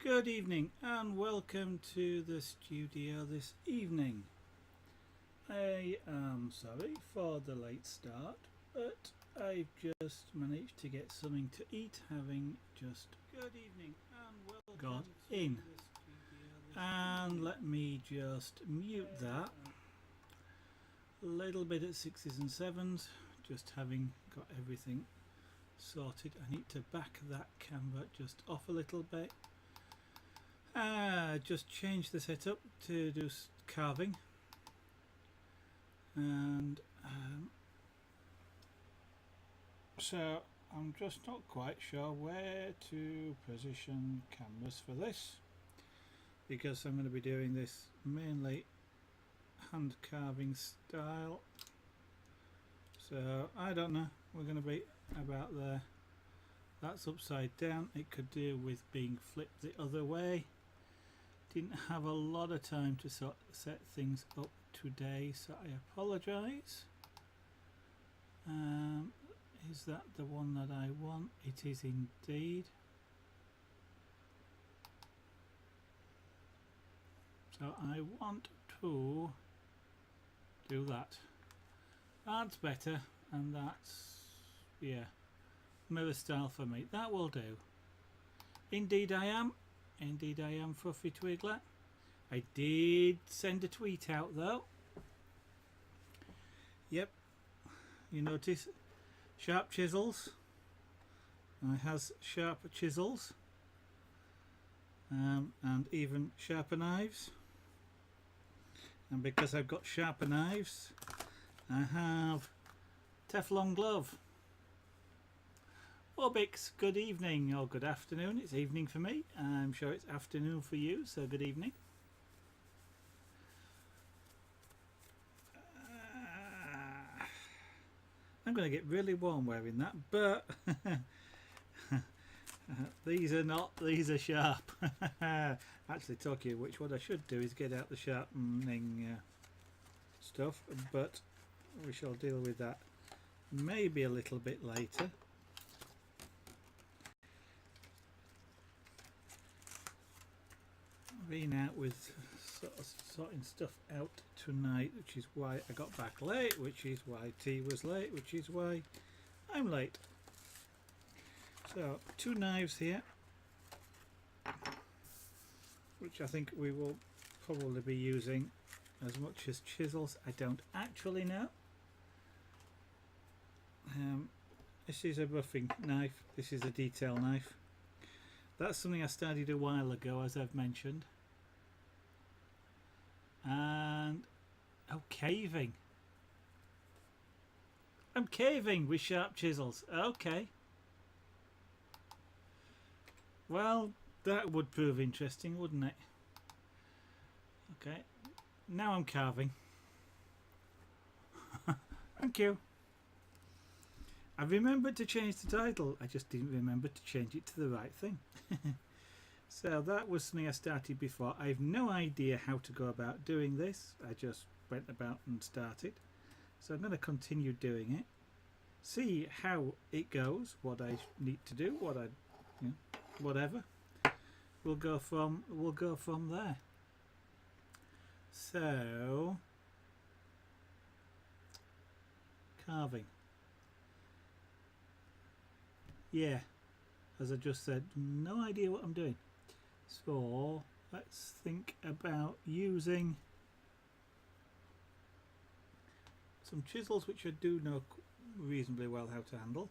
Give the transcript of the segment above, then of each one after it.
Good evening and welcome to the studio this evening. I am sorry for the late start, but I've just managed to get something to eat, having just good evening and welcome got in. And let me just mute that. A little bit at 6s and 7s, just having got everything sorted. I need to back that camera just off a little bit. Just change the setup to do carving, and so I'm just not quite sure where to position cameras for this, because I'm going to be doing this mainly hand carving style, so I don't know. We're going to be about there. That's upside down. It could do with being flipped the other way. Didn't have a lot of time to set things up today, so I apologise. Is that the one that I want? It is indeed. So I want to do that. That's better, and that's, yeah, mirror style for me. That will do. Indeed I am. Indeed I am, Fluffy Twiglet. I did send a tweet out though. Yep, you notice sharp chisels. I has sharp chisels, and even sharper knives. And because I've got sharper knives, I have Teflon glove. Well, Bix, good evening or good afternoon. It's evening for me. I'm sure it's afternoon for you, so good evening. I'm going to get really warm wearing that, but these are not, these are sharp. Actually, talking of which, what I should do is get out the sharpening stuff, but we shall deal with that maybe a little bit later. Been out with sorting stuff out tonight, which is why I got back late, which is why tea was late, which is why I'm late. So 2 knives here, which I think we will probably be using as much as chisels. I don't actually know. This is a roughing knife, this is a detail knife. That's something I started a while ago, as I've mentioned. And caving. I'm caving with sharp chisels. Okay. Well, that would prove interesting, wouldn't it? Okay. Now I'm carving. Thank you. I remembered to change the title. I just didn't remember to change it to the right thing. So that was something I started before. I have no idea how to go about doing this. I just went about and started. So I'm going to continue doing it. See how it goes, what I need to do, what I, whatever. We'll go from there. So carving. Yeah, as I just said, no idea what I'm doing. So let's think about using some chisels, which I do know reasonably well how to handle.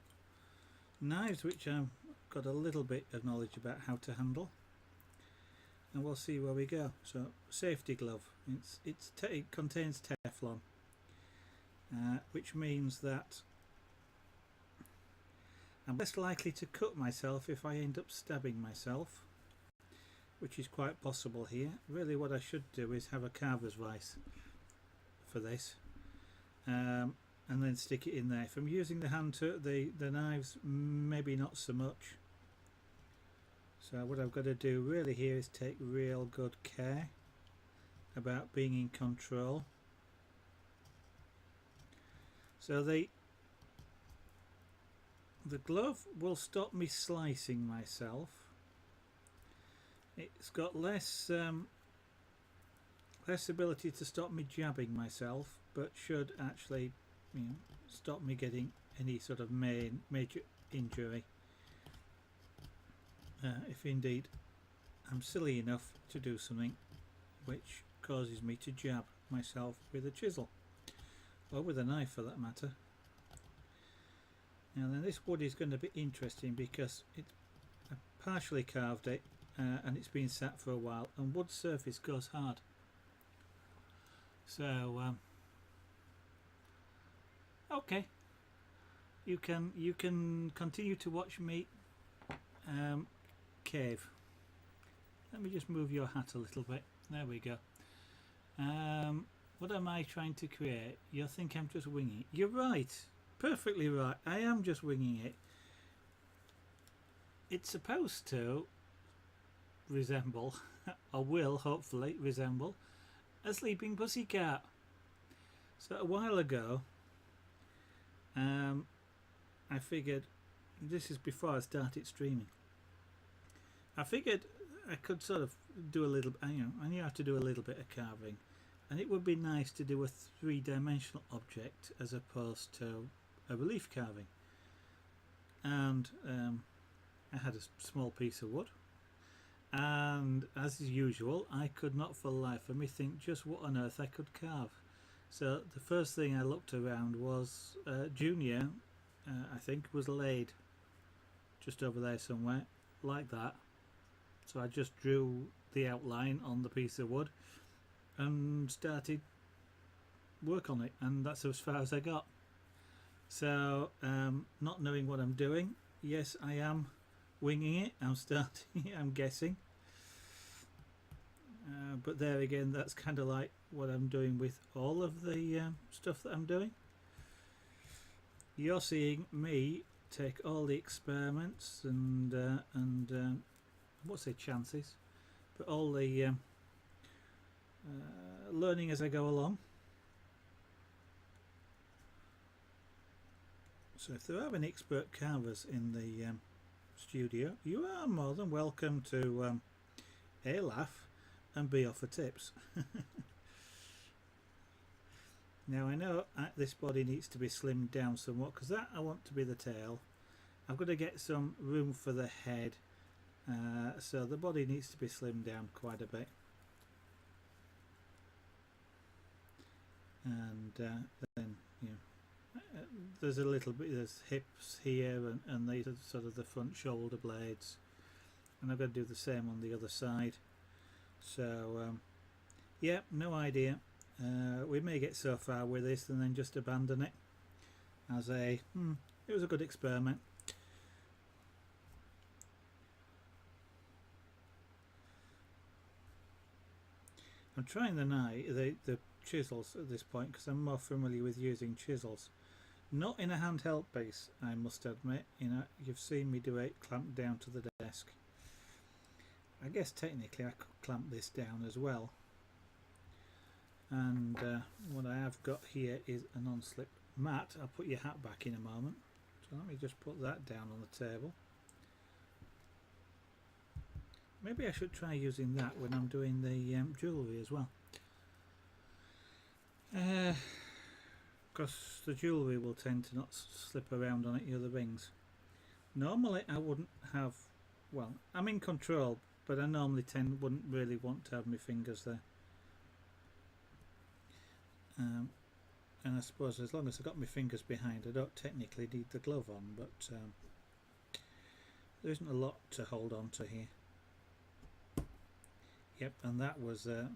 Knives, which I've got a little bit of knowledge about how to handle. And we'll see where we go. So safety glove. It contains Teflon, which means that I'm less likely to cut myself if I end up stabbing myself, which is quite possible here. Really what I should do is have a carver's vise for this, and then stick it in there. If I'm using the hand to the knives, maybe not so much. So what I've got to do really here is take real good care about being in control. So the glove will stop me slicing myself, It's got less less ability to stop me jabbing myself, but should actually, you know, stop me getting any sort of major injury. If indeed I'm silly enough to do something which causes me to jab myself with a chisel, or with a knife for that matter. Now then, this wood is going to be interesting because it's partially carved it and it's been sat for a while, and wood surface goes hard. So okay, you can continue to watch me cave. Let me just move your hat a little bit. There we go. What am I trying to create? You think I'm just winging it? You're right, perfectly right. I am just winging it. It's supposed to resemble, or will hopefully resemble, a sleeping pussycat. So a while ago, I figured, this is before I started streaming, I figured I could sort of do a little, I knew how to do a little bit of carving, and it would be nice to do a three-dimensional object as opposed to a relief carving. And I had a small piece of wood, and as usual I could not for the life of me think just what on earth I could carve. So the first thing I looked around was Junior, I think, was laid just over there somewhere, like that. So I just drew the outline on the piece of wood and started work on it, and that's as far as I got. So not knowing what I'm doing, yes, I am winging it. I'm starting I'm guessing, but there again, that's kind of like what I'm doing with all of the stuff that I'm doing. You're seeing me take all the experiments and I won't say chances, but all the learning as I go along. So if there are any expert carvers in the studio, you are more than welcome to A, laugh, and B, offer tips. Now I know this body needs to be slimmed down somewhat, because that I want to be the tail. I've got to get some room for the head, so the body needs to be slimmed down quite a bit. And then, you know, there's a little bit, there's hips here, and these are sort of the front shoulder blades, and I've got to do the same on the other side. So yeah, no idea. We may get so far with this and then just abandon it as a it was a good experiment. I'm trying the chisels at this point because I'm more familiar with using chisels, not in a handheld base, I must admit. You know, you've seen me do it clamped down to the desk. I guess technically I could clamp this down as well. And what I have got here is a non-slip mat. I'll put your hat back in a moment. So let me just put that down on the table. Maybe I should try using that when I'm doing the jewellery as well. Because the jewellery will tend to not slip around on it, the other rings. Normally I wouldn't have, well, I'm in control, but I normally wouldn't really want to have my fingers there. And I suppose as long as I've got my fingers behind, I don't technically need the glove on, but there isn't a lot to hold on to here. Yep, and that was a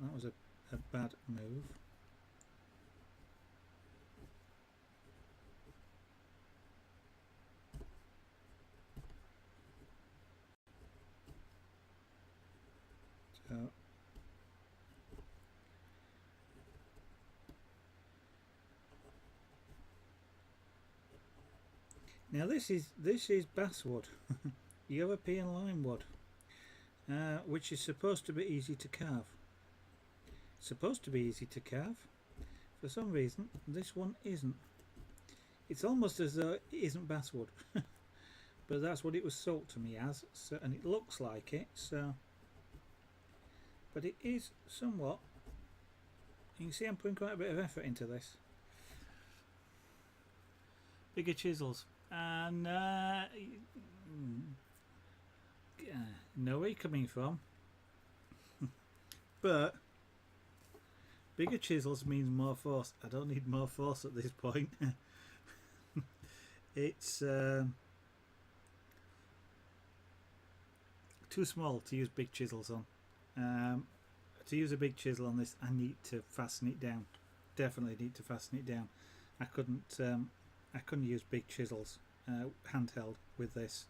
bad move. So now this is basswood, European lime wood, which is supposed to be easy to carve. Supposed to be easy to carve. For some reason, this one isn't. It's almost as though it isn't basswood, but that's what it was sold to me as. So, and it looks like it. So but it is somewhat. You can see I'm putting quite a bit of effort into this. Bigger chisels, and know where you're coming from, but bigger chisels means more force. I don't need more force at this point. It's too small to use big chisels on. To use a big chisel on this, I need to fasten it down. Definitely need to fasten it down. I couldn't use big chisels handheld with this.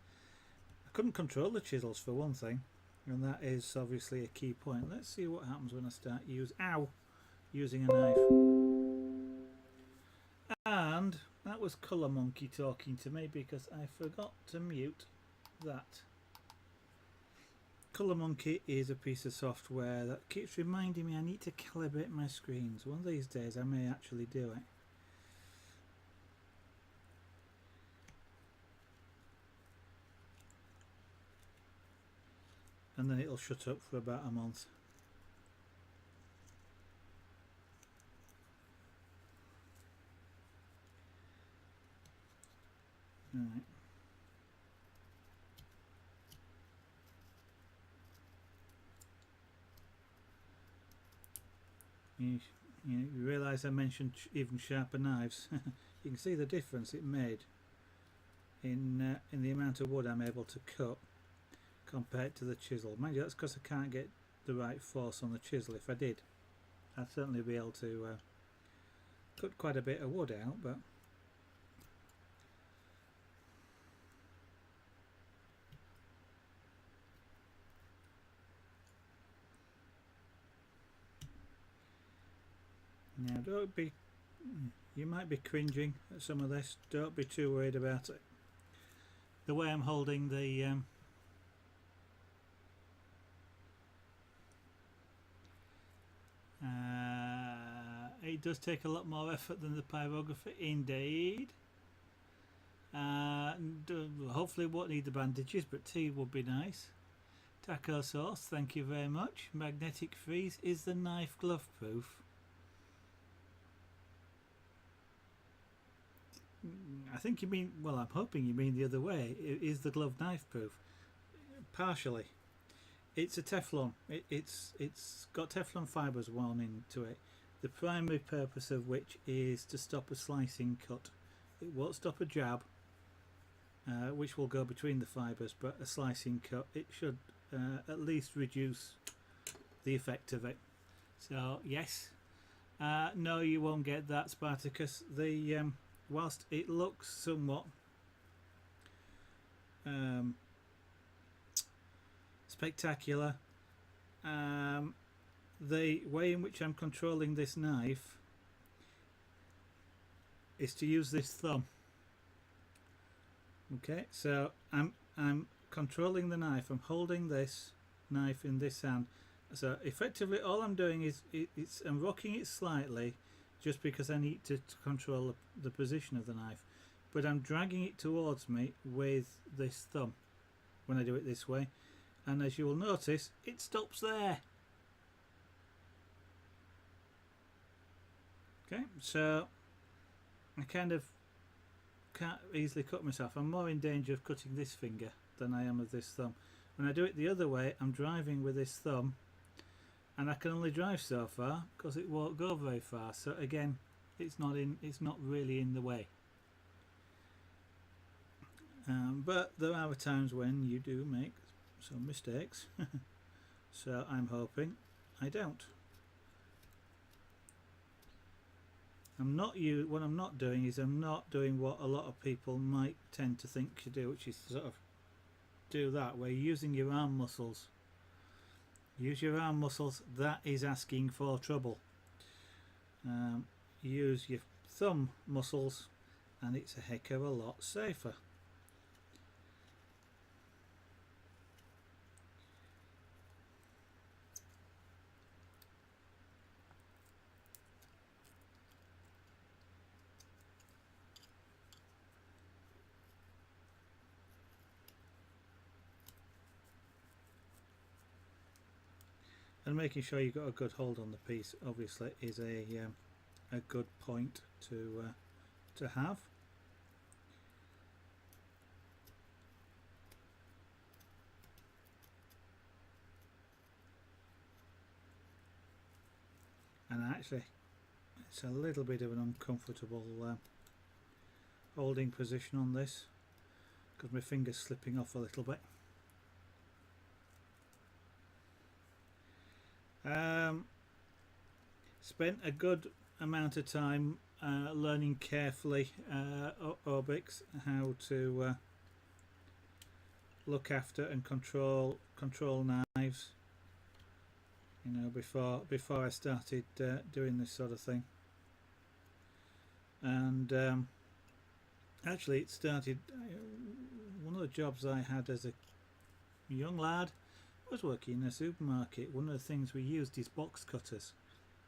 I couldn't control the chisels for one thing, and that is obviously a key point. Let's see what happens when I start using a knife. And that was Colour Monkey talking to me because I forgot to mute that. Colour Monkey is a piece of software that keeps reminding me I need to calibrate my screens. One of these days I may actually do it. And then it'll shut up for about a month. Right. You realise I mentioned even sharper knives. You can see the difference it made in the amount of wood I'm able to cut compared to the chisel. Mind you, that's because I can't get the right force on the chisel. If I did, I'd certainly be able to cut quite a bit of wood out, but now don't be, you might be cringing at some of this, don't be too worried about it. The way I'm holding the it does take a lot more effort than the pyrography, indeed. Hopefully won't need the bandages, but tea would be nice. Taco sauce, thank you very much. Magnetic freeze, is the knife glove proof? I think you mean, well, I'm hoping you mean the other way. Is the glove knife proof? Partially. It's a Teflon. It's got Teflon fibres wound into it. The primary purpose of which is to stop a slicing cut. It won't stop a jab, which will go between the fibres, but a slicing cut, it should at least reduce the effect of it. So yes, no, you won't get that, Spartacus. The whilst it looks somewhat spectacular, the way in which I'm controlling this knife is to use this thumb. Okay, so I'm controlling the knife. I'm holding this knife in this hand. So effectively, all I'm doing is I'm rocking it slightly, just because I need to control the position of the knife. But I'm dragging it towards me with this thumb when I do it this way. And as you will notice, it stops there. Okay, so I kind of can't easily cut myself. I'm more in danger of cutting this finger than I am of this thumb. When I do it the other way, I'm driving with this thumb, and I can only drive so far because it won't go very far. So again, it's not really in the way. But there are times when you do make some mistakes. So I'm hoping I don't. What I'm not doing is I'm not doing what a lot of people might tend to think you do, which is sort of do that, where you're using your arm muscles. Use your arm muscles, that is asking for trouble. Use your thumb muscles and it's a heck of a lot safer. and making sure you've got a good hold on the piece obviously is a good point to have. And actually it's a little bit of an uncomfortable holding position on this because my finger's slipping off a little bit. Spent a good amount of time learning carefully Orbix, how to look after and control knives, you know, before I started doing this sort of thing. And actually it started, one of the jobs I had as a young lad was working in a supermarket. One of the things we used is box cutters,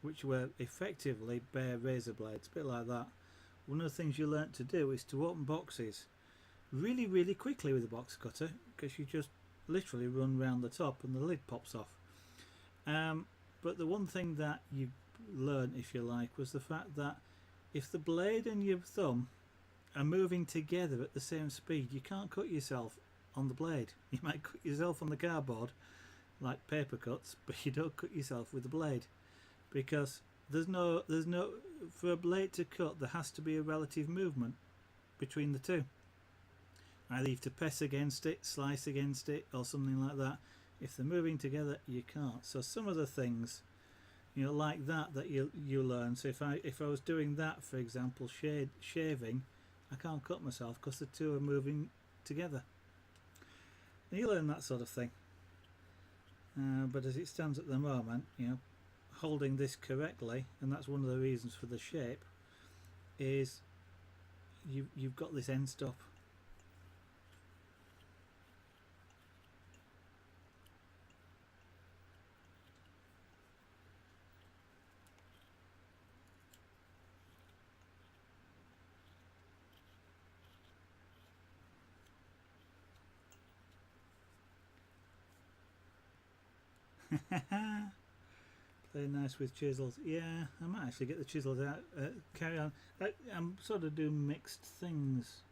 which were effectively bare razor blades, a bit like that. One of the things you learnt to do is to open boxes really quickly with a box cutter, because you just literally run round the top and the lid pops off. But the one thing that you learn, if you like, was the fact that if the blade and your thumb are moving together at the same speed, you can't cut yourself on the blade. You might cut yourself on the cardboard like paper cuts, but you don't cut yourself with the blade, because there's no for a blade to cut there has to be a relative movement between the two. Either you have to press against it, slice against it, or something like that. If they're moving together, you can't. So some of the things, you know, like that you learn. So if I was doing that, for example, shaving, I can't cut myself because the two are moving together. And you learn that sort of thing. But as it stands at the moment, you know, holding this correctly, and that's one of the reasons for the shape, is you've got this end stop. Play nice with chisels. Yeah, I might actually get the chisels out. Carry on. I'm sort of doing mixed things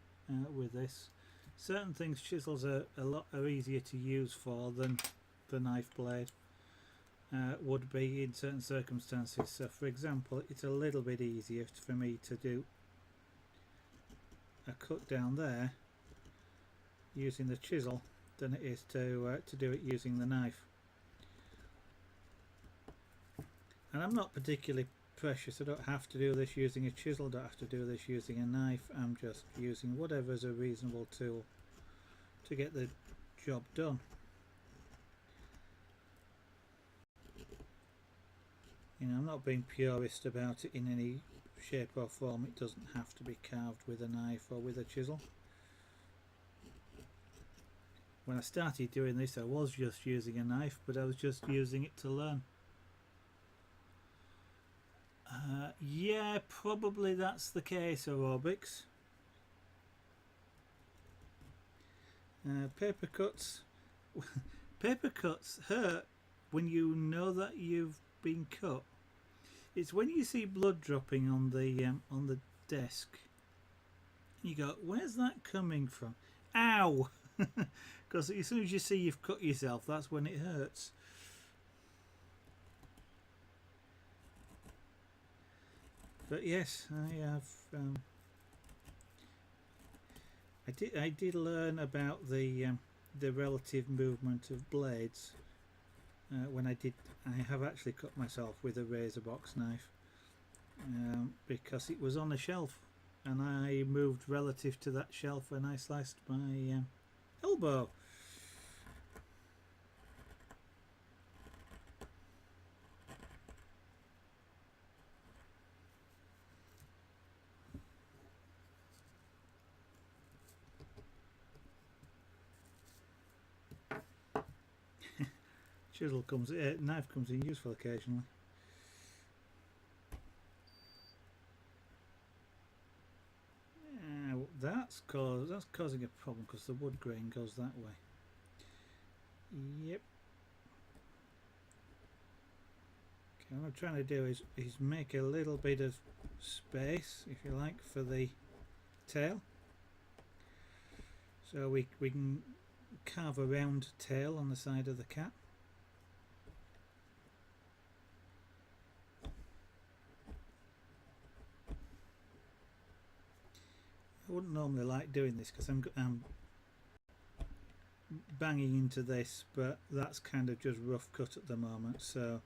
with this. Certain things chisels are easier to use for than the knife blade would be in certain circumstances. So, for example, it's a little bit easier for me to do a cut down there using the chisel than it is to do it using the knife. And I'm not particularly precious. I don't have to do this using a chisel, don't have to do this using a knife. I'm just using whatever is a reasonable tool to get the job done. You know, I'm not being purist about it in any shape or form. It doesn't have to be carved with a knife or with a chisel. When I started doing this, I was just using a knife, but I was just using it to learn. Yeah, probably that's the case, Aerobics. Paper cuts paper cuts hurt when you know that you've been cut. It's when you see blood dropping on the desk. You go, where's that coming from? Ow! Because as soon as you see you've cut yourself, that's when it hurts. But yes, I have. I did learn about the relative movement of blades when I have actually cut myself with a razor box knife because it was on a shelf and I moved relative to that shelf when I sliced my elbow. Knife comes in useful occasionally. That's causing a problem because the wood grain goes that way. Yep. what I'm trying to do is make a little bit of space, if you like, for the tail, so we can carve a round tail on the side of the cat. I wouldn't normally like doing this because I'm banging into this, but that's kind of just rough cut at the moment, so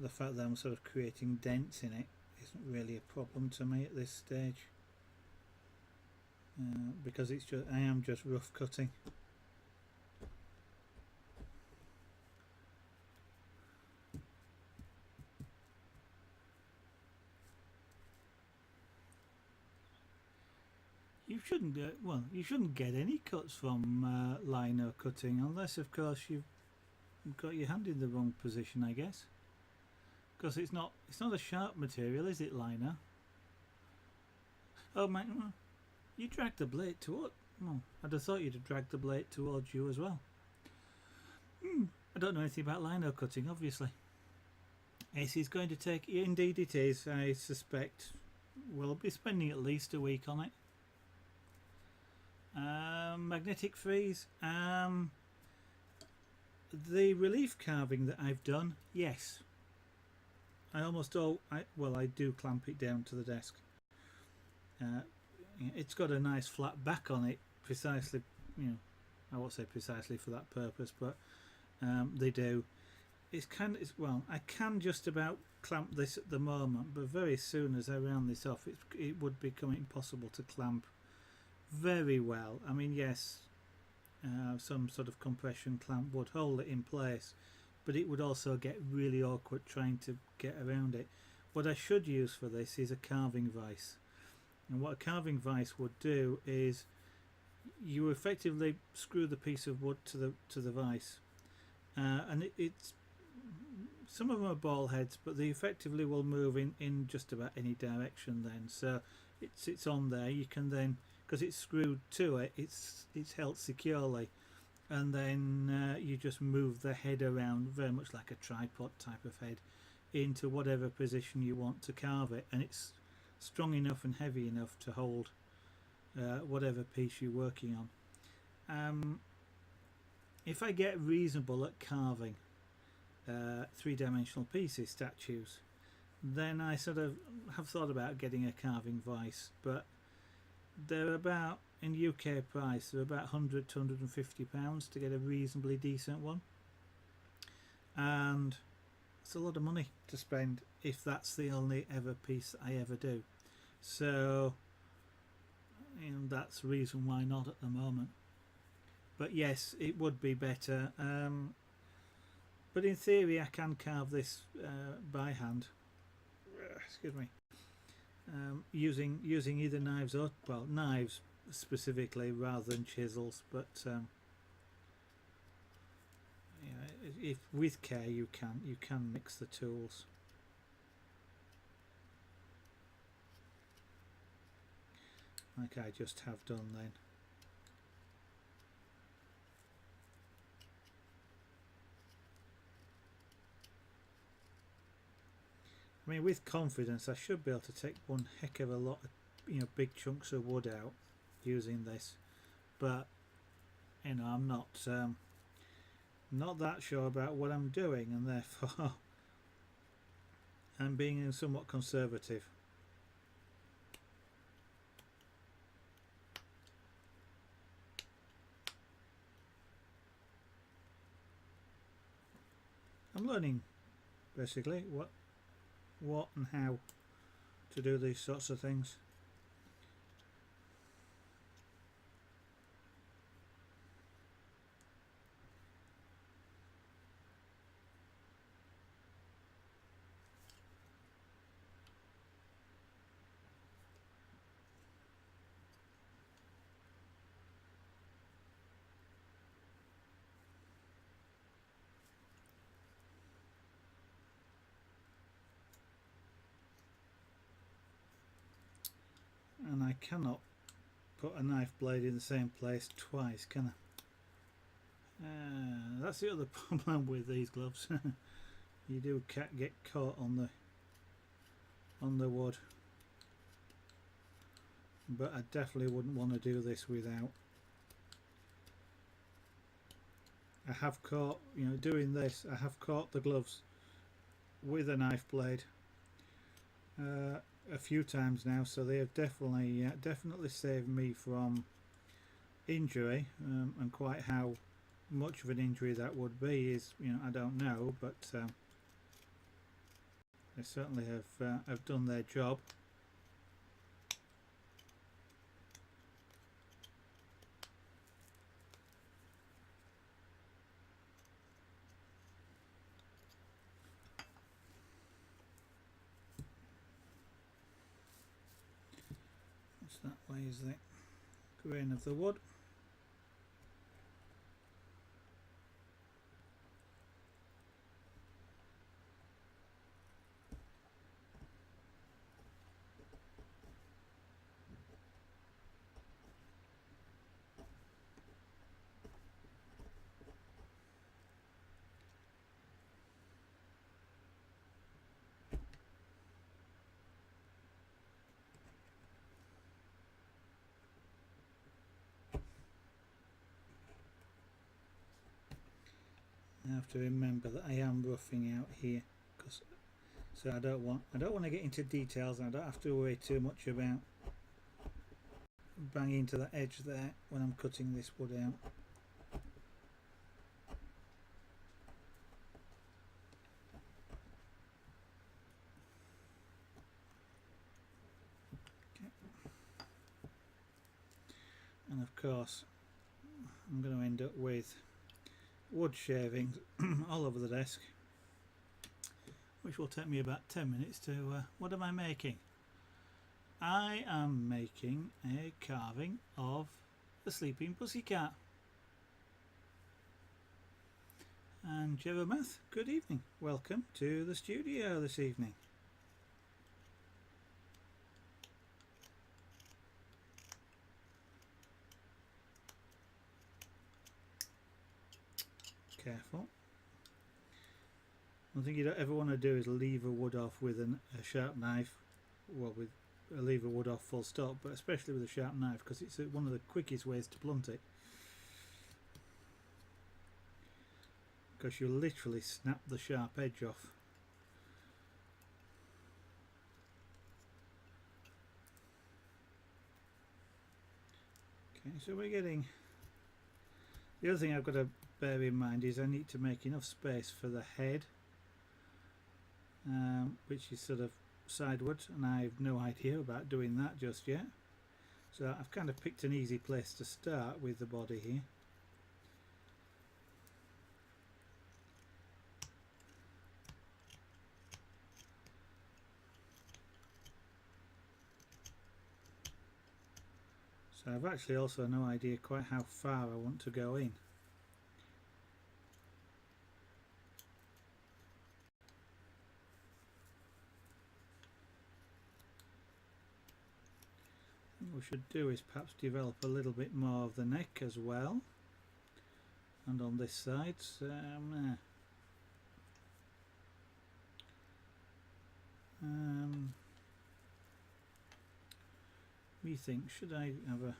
the fact that I'm sort of creating dents in it isn't really a problem to me at this stage, because I am just rough cutting. You shouldn't get any cuts from lino cutting, unless of course you've got your hand in the wrong position, I guess, because it's not a sharp material, is it, lino? Oh my, you dragged the blade toward. Oh, I'd have thought you'd have dragged the blade towards you as well. I don't know anything about lino cutting, obviously. This is going to take, indeed it is, I suspect we'll be spending at least a week on it. Magnetic freeze. The relief carving that I've done, yes. I do clamp it down to the desk. It's got a nice flat back on it, precisely, I won't say precisely for that purpose, but they do. I can just about clamp this at the moment, but very soon as I round this off, it would become impossible to clamp very well. I mean, yes, some sort of compression clamp would hold it in place, but it would also get really awkward trying to get around it. What I should use for this is a carving vise, and what a carving vise would do is you effectively screw the piece of wood to the vise, and it's some of them are ball heads, but they effectively will move in just about any direction then, so it's on there. You can then, because it's screwed to it, it's held securely, and then you just move the head around very much like a tripod type of head into whatever position you want to carve it, and it's strong enough and heavy enough to hold whatever piece you're working on. If I get reasonable at carving three-dimensional pieces, statues, then I sort of have thought about getting a carving vise, but they're about, in UK price, they're about £100 to £150 to get a reasonably decent one, and it's a lot of money to spend if that's the only ever piece I ever do. So that's the reason why not at the moment. But yes, it would be better, but in theory I can carve this by hand, excuse me, using either knives or, well, knives specifically rather than chisels, but if with care you can mix the tools. Like I just have done then. I mean, with confidence I should be able to take one heck of a lot of big chunks of wood out using this, but I'm not that sure about what I'm doing, and therefore I'm being somewhat conservative. I'm learning basically what and how to do these sorts of things. And I cannot put a knife blade in the same place twice, can I? That's the other problem with these gloves. you do get caught on the wood, but I definitely wouldn't want to do this without. I have caught, you know, doing this, I have caught the gloves with a knife blade a few times now, so they have definitely saved me from injury, and quite how much of an injury that would be is, you know, I don't know, but they certainly have done their job. What's that way is the grain of the wood. I have to remember that I am roughing out here, because so I don't want to get into details. I don't have to worry too much about banging into that edge there when I'm cutting this wood out. Okay. And of course I'm going to end up with wood shavings all over the desk, which will take me about 10 minutes to what am I making? I am making a carving of the sleeping pussycat. And Jeremath, good evening. Welcome to the studio this evening. Careful. One thing you don't ever want to do is leave a wood off with a sharp knife, well, with leave a wood off full stop, but especially with a sharp knife, because it's one of the quickest ways to blunt it, because you literally snap the sharp edge off. Okay, so we're getting, the other thing I've got to bear in mind is I need to make enough space for the head, which is sort of sideways, and I have no idea about doing that just yet. So I've kind of picked an easy place to start with the body here. So I've actually also no idea quite how far I want to go in. What we should do is perhaps develop a little bit more of the neck as well, and on this side. We think, should I have a,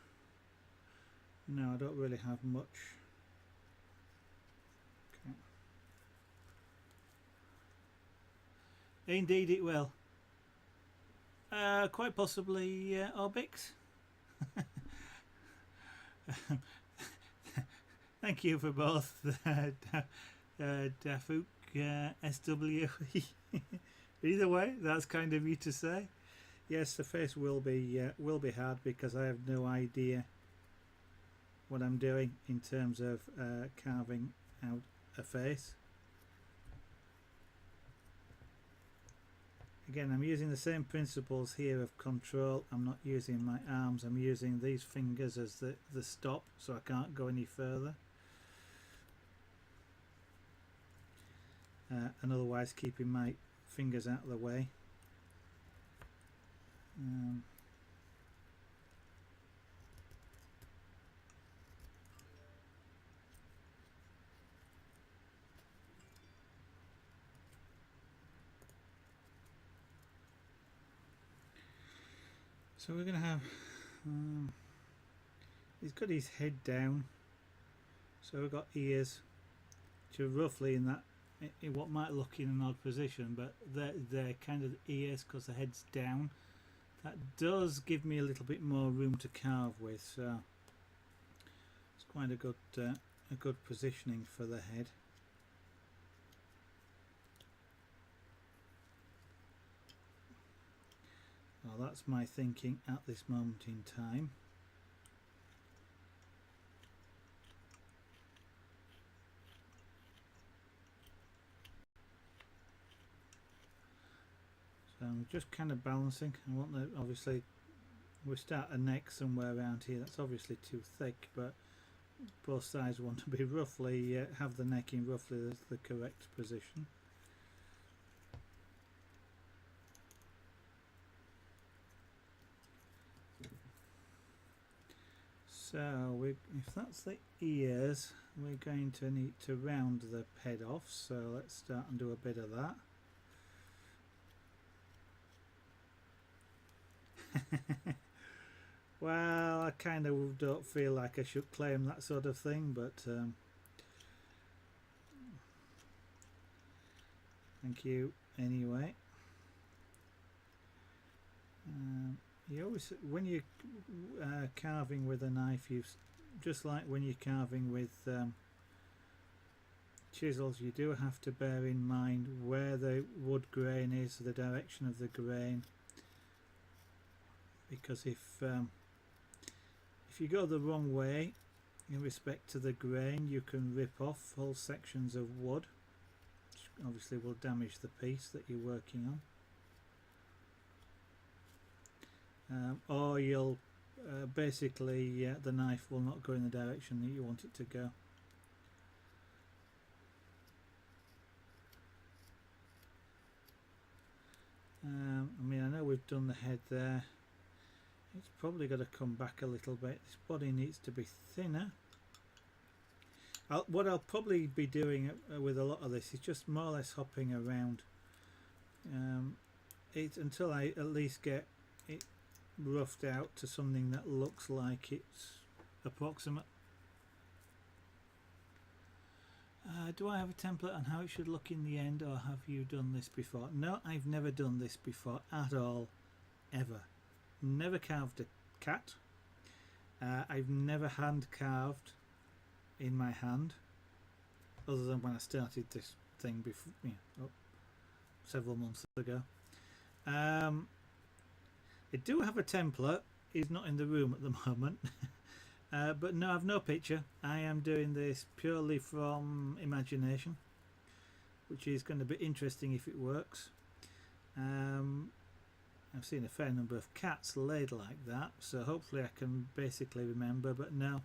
no, I don't really have much. Okay. Indeed it will. Quite possibly Orbix. Thank you for both, Dafuk, SW. Either way, that's kind of you to say. Yes, the face will be hard, because I have no idea what I'm doing in terms of carving out a face. Again, I'm using the same principles here of control. I'm not using my arms, I'm using these fingers as the stop, so I can't go any further. And otherwise keeping my fingers out of the way. So we're going to have, he's got his head down, so we've got ears, which are roughly in that, in what might look in an odd position, but they're kind of the ears because the head's down. That does give me a little bit more room to carve with, so it's quite a good positioning for the head. Well, that's my thinking at this moment in time. So I'm just kind of balancing. I want the, obviously we start a neck somewhere around here. That's obviously too thick, but both sides want to be roughly have the neck in roughly the correct position. So if that's the ears, we're going to need to round the head off, so let's start and do a bit of that. Well, I kind of don't feel like I should claim that sort of thing, but thank you anyway. You always, when you're carving with a knife, just like when you're carving with chisels, you do have to bear in mind where the wood grain is, the direction of the grain, because if you go the wrong way in respect to the grain, you can rip off whole sections of wood, which obviously will damage the piece that you're working on. Or you'll basically the knife will not go in the direction that you want it to go. I mean, I know we've done the head there. It's probably got to come back a little bit. This body needs to be thinner. What I'll probably be doing with a lot of this is just more or less hopping around it until I at least get it roughed out to something that looks like it's approximate. Do I have a template on how it should look in the end, or have you done this before? No, I've never done this before at all, ever. Never carved a cat. I've never hand carved in my hand, other than when I started this thing before, several months ago. I do have a template. It's not in the room at the moment. But no, I've no picture. I am doing this purely from imagination, which is going to be interesting if it works. I've seen a fair number of cats laid like that, so hopefully I can basically remember, but no,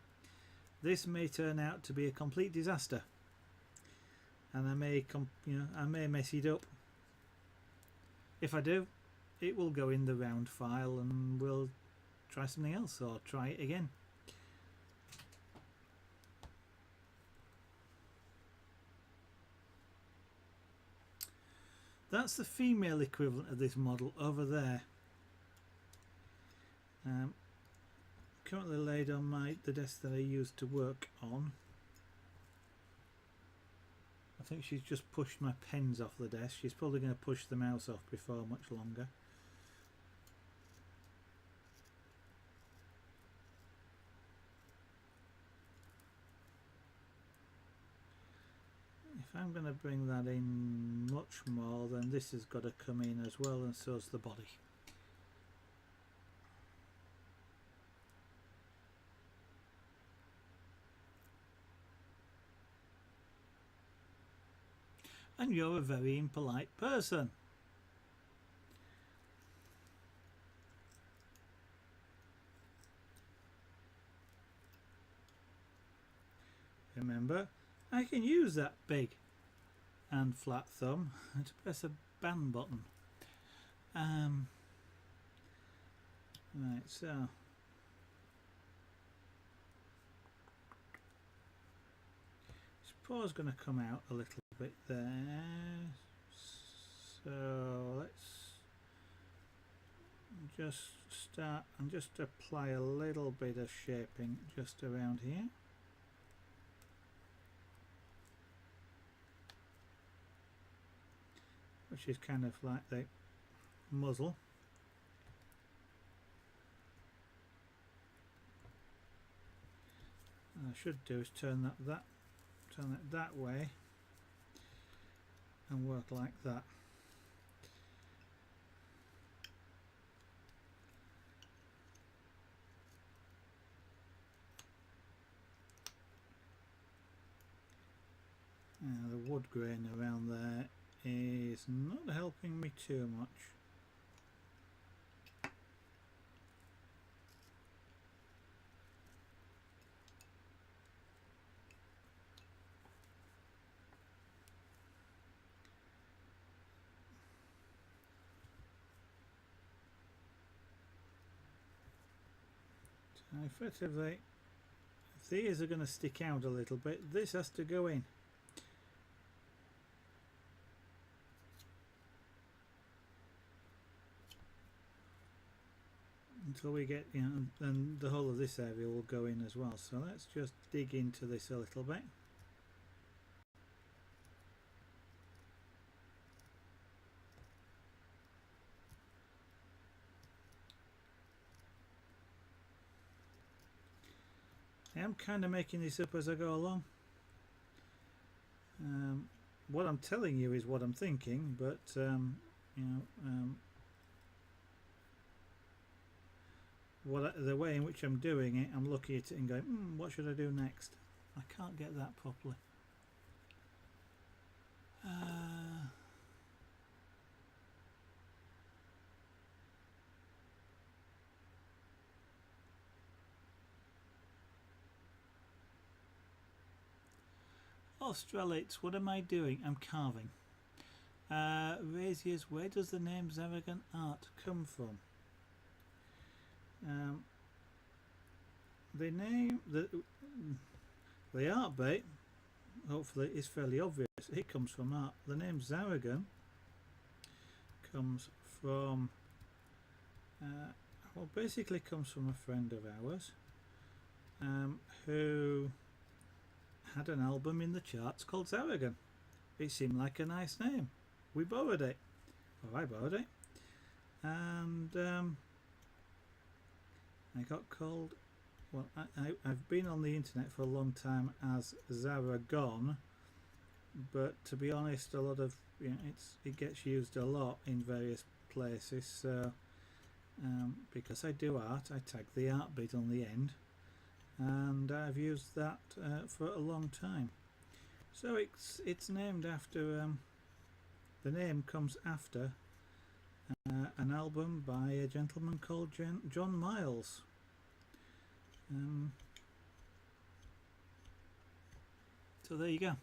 this may turn out to be a complete disaster, and I may mess it up. If I do, it will go in the round file and we'll try something else or try it again. That's the female equivalent of this model over there. Currently laid on the desk that I used to work on. I think she's just pushed my pens off the desk. She's probably going to push the mouse off before much longer. If I'm going to bring that in much more, then this has got to come in as well, and so's the body. And you're a very impolite person. Remember, I can use that big and flat thumb to press a ban button. Right, so this paws going to come out a little bit there. So let's just start and just apply a little bit of shaping just around here. Which is kind of like the muzzle. What I should do is turn it that way and work like that. Now the wood grain around there is not helping me too much. So effectively, if these are going to stick out a little bit, this has to go in. Until we get, you know, and the whole of this area will go in as well. So let's just dig into this a little bit. I am kind of making this up as I go along. What I'm telling you is what I'm thinking, but the way in which I'm doing it, I'm looking at it and going, what should I do next? I can't get that properly. Australites, what am I doing? I'm carving. Raziers, where does the name Zaragan Art come from? The name, the art bit, hopefully, is fairly obvious. It comes from art. The name Zaragan comes from, well, basically comes from a friend of ours who had an album in the charts called Zaragan. It seemed like a nice name. We borrowed it, or I borrowed it, and I got called, well, I've been on the internet for a long time as Zaragon, but to be honest, a lot of, you know, it gets used a lot in various places. So because I do art, I tag the art bit on the end, and I've used that for a long time. So it's named after, the name comes after an album by a gentleman called John Miles. So there you go.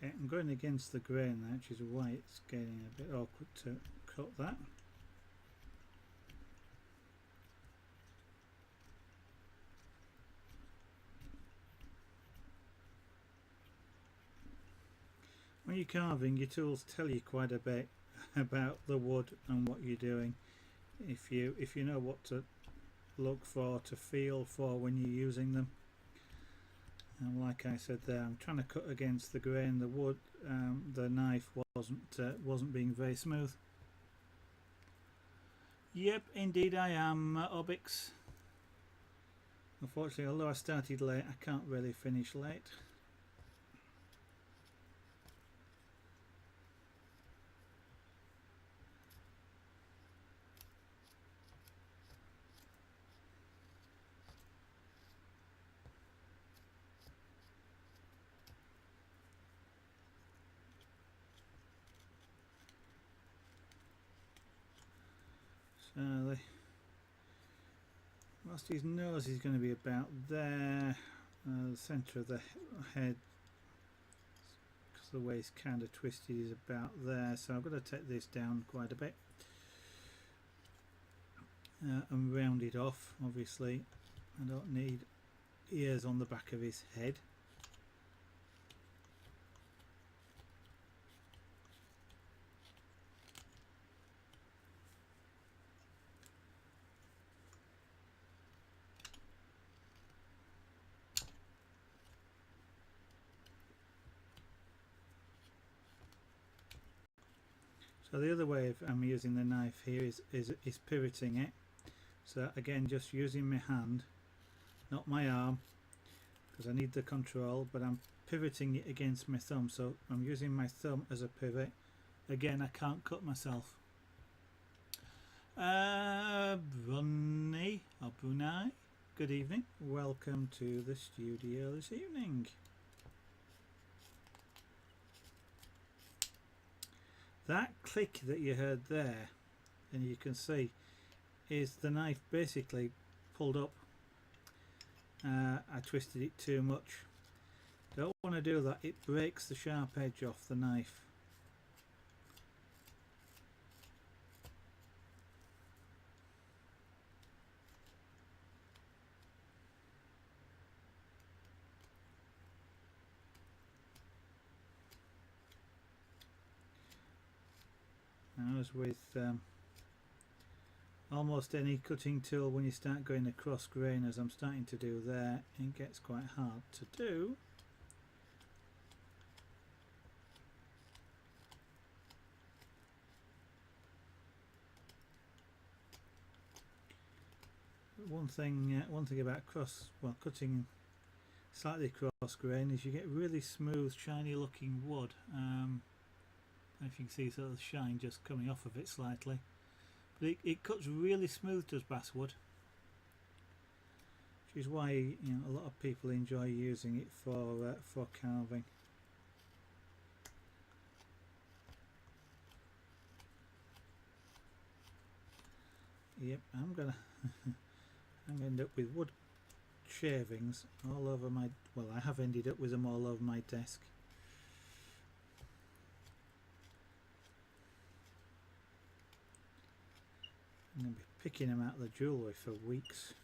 Okay, I'm going against the grain now, which is why it's getting a bit awkward to cut that. When you're carving, your tools tell you quite a bit about the wood and what you're doing. If you know what to look for, to feel for when you're using them. And like I said there, I'm trying to cut against the grain. The wood, the knife wasn't being very smooth. Yep, indeed I am, Obix. Unfortunately, although I started late, I can't really finish late. So whilst his nose is going to be about there, the centre of the head, because the way it's kind of twisted, is about there. So I'm going to take this down quite a bit and round it off. Obviously, I don't need ears on the back of his head. So the other way I'm using the knife here is pivoting it. So again, just using my hand, not my arm, because I need the control, but I'm pivoting it against my thumb. So I'm using my thumb as a pivot. Again, I can't cut myself. Brunei or Brunei, good evening. Welcome to the studio this evening. That click that you heard there, and you can see, is the knife basically pulled up. I twisted it too much. Don't want to do that, it breaks the sharp edge off the knife. Now, as with almost any cutting tool, when you start going across grain, as I'm starting to do there, it gets quite hard to do. One thing about cutting slightly across grain is you get really smooth, shiny looking wood. If you can see sort of the shine just coming off of it slightly, but it cuts really smooth, does basswood, which is why a lot of people enjoy using it for carving. Yep, I'm gonna end up with wood shavings all over my, well, I have ended up with them all over my desk. I'm going to be picking them out of the jewellery for weeks.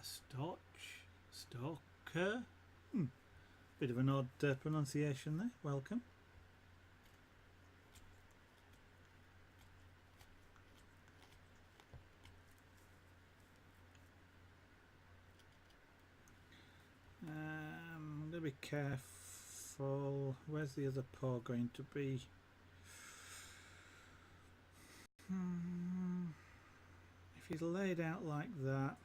Stalker. Bit of an odd pronunciation there. Welcome. I'm going to be careful. Where's the other paw going to be? If he's laid out like that,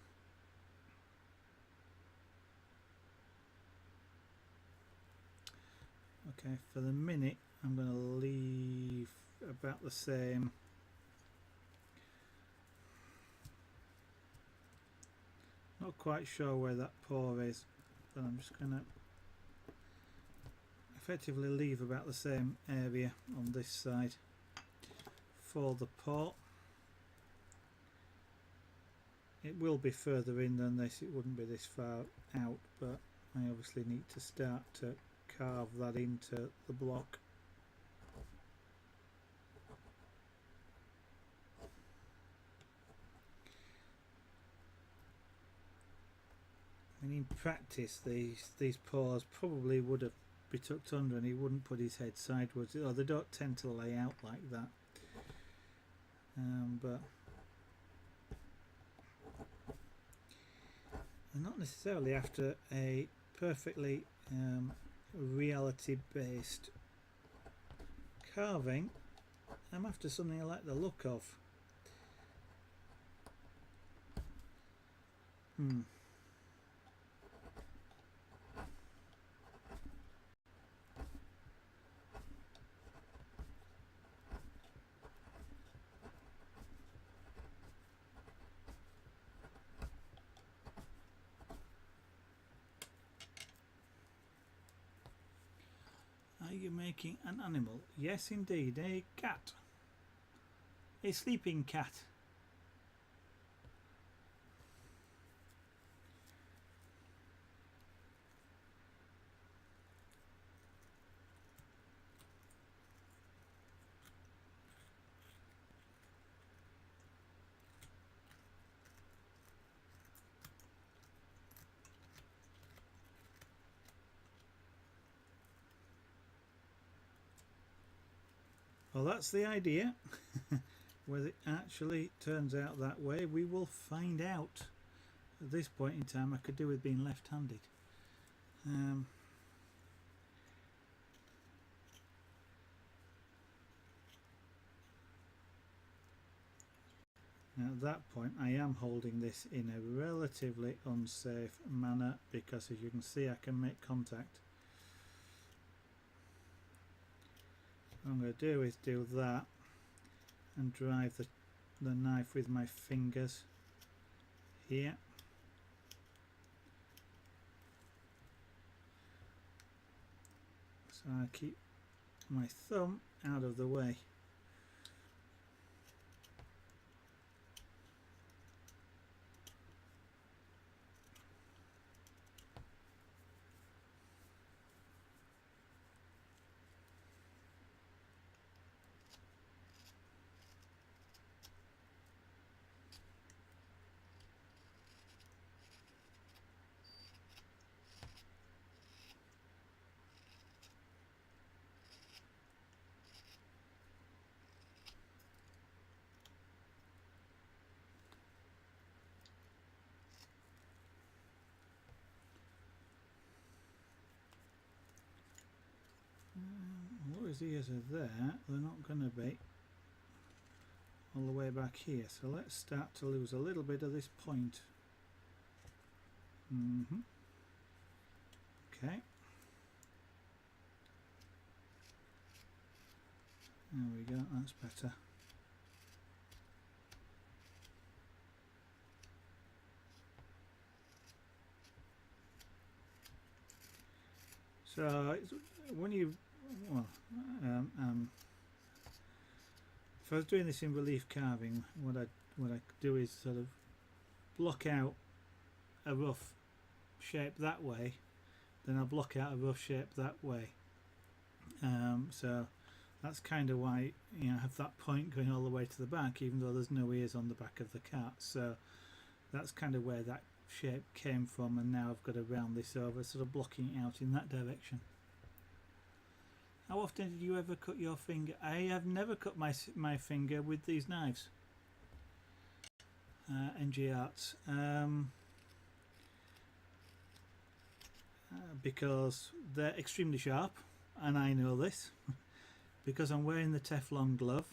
okay, for the minute I'm going to leave about the same. Not quite sure where that paw is, but I'm just going to effectively leave about the same area on this side for the paw. it will be further in than this, it wouldn't be this far out, but I obviously need to start to carve that into the block. And in practice these paws probably would have be tucked under and he wouldn't put his head sideways, or they don't tend to lay out like that, but I'm not necessarily after a perfectly reality based carving. I'm after something I like the look of. Are you making an animal? Yes, indeed, a cat. A sleeping cat. Well, that's the idea. Whether it actually turns out that way, we will find out. At this point in time, I could do with being left-handed. Now at that point, I am holding this in a relatively unsafe manner because, as you can see, I can make contact. What I'm going to do is do that and drive the knife with my fingers here. So I keep my thumb out of the way. What his ears are there, they're not going to be all the way back here, so let's start to lose a little bit of this point. Okay, there we go, that's better. So when you, well, if I was doing this in relief carving, what I do is sort of block out a rough shape that way, then I'll block out a rough shape that way. So that's kind of why, you know, I have that point going all the way to the back, even though there's no ears on the back of the cat. So that's kind of where that shape came from, and now I've got to round this over, sort of blocking it out in that direction. How often did you ever cut your finger? I have never cut my finger with these knives. NG Arts. Because they're extremely sharp, and I know this because I'm wearing the Teflon glove,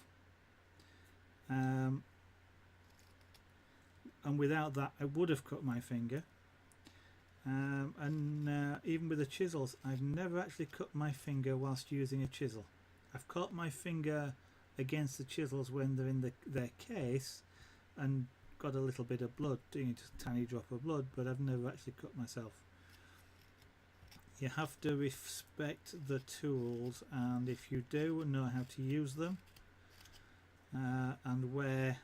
and without that I would have cut my finger, and even with the chisels I've never actually cut my finger whilst using a chisel. I've caught my finger against the chisels when they're in their case and got a little bit of blood, doing just a tiny drop of blood, but I've never actually cut myself. You have to respect the tools, and if you do know how to use them, and where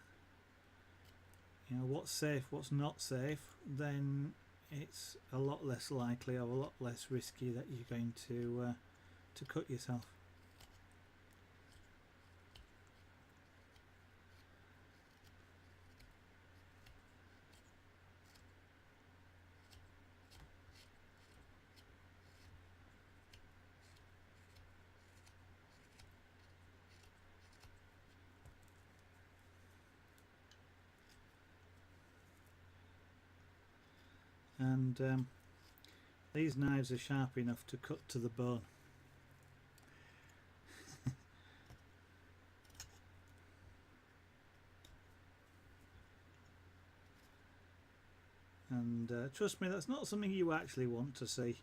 you know, what's safe, what's not safe, then it's a lot less likely or a lot less risky that you're going to cut yourself. And these knives are sharp enough to cut to the bone. And trust me, that's not something you actually want to see.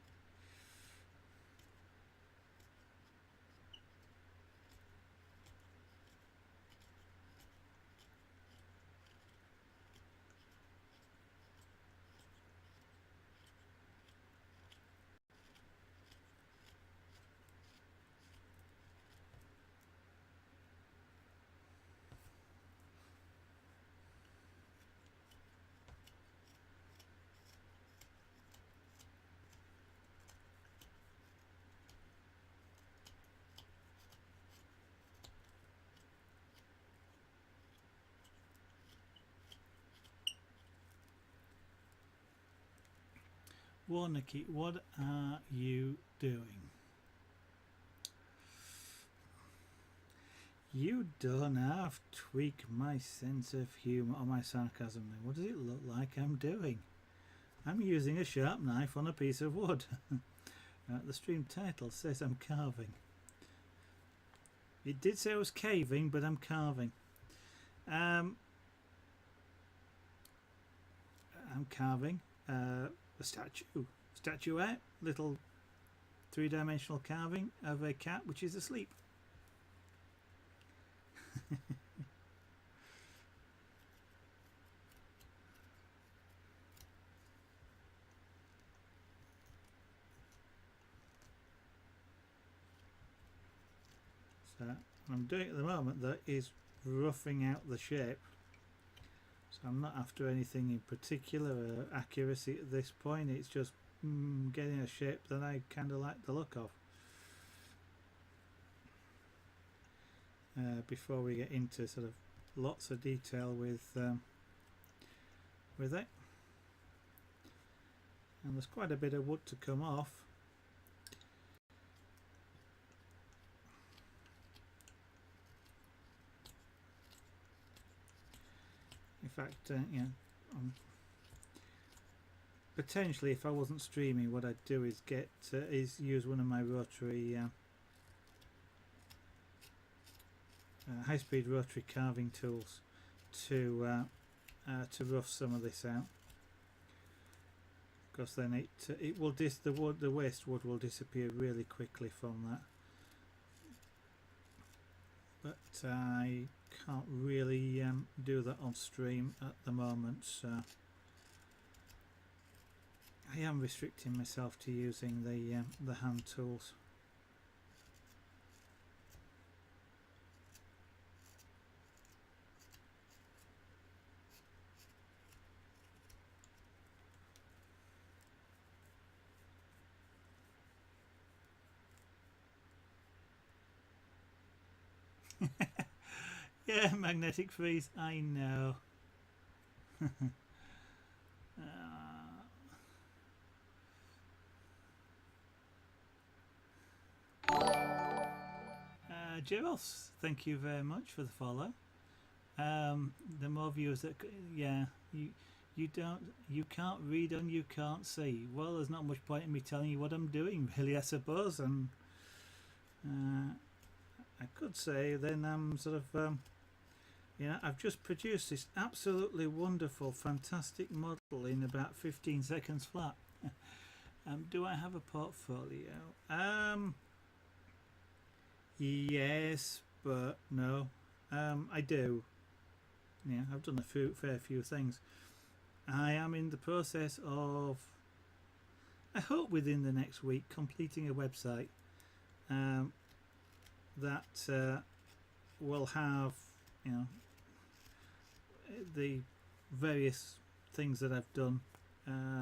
Warnicky, what are you doing? You don't have to tweak my sense of humour or my sarcasm. What does it look like I'm doing? I'm using a sharp knife on a piece of wood. The stream title says I'm carving. It did say I was caving, but I'm carving. I'm carving a statuette, little three-dimensional carving of a cat which is asleep. So what I'm doing at the moment though is roughing out the shape. So I'm not after anything in particular accuracy at this point. It's just getting a shape that I kind of like the look of. Before we get into sort of lots of detail with it. And there's quite a bit of wood to come off. In fact, potentially, if I wasn't streaming, what I'd do is is use one of my rotary, high-speed rotary carving tools to rough some of this out. Because then it will the waste wood will disappear really quickly from that. But I can't really do that on stream at the moment, so I am restricting myself to using the hand tools. Yeah, magnetic freeze, I know. Gerals, thank you very much for the follow. The more viewers that, yeah, you can't read and you can't see. Well, there's not much point in me telling you what I'm doing, really, I suppose. And I could say then I'm sort of, I've just produced this absolutely wonderful, fantastic model in about 15 seconds flat. Do I have a portfolio? Yes, but no. I do. Yeah, I've done a fair few things. I am in the process of, I hope within the next week, completing a website that will have, the various things that I've done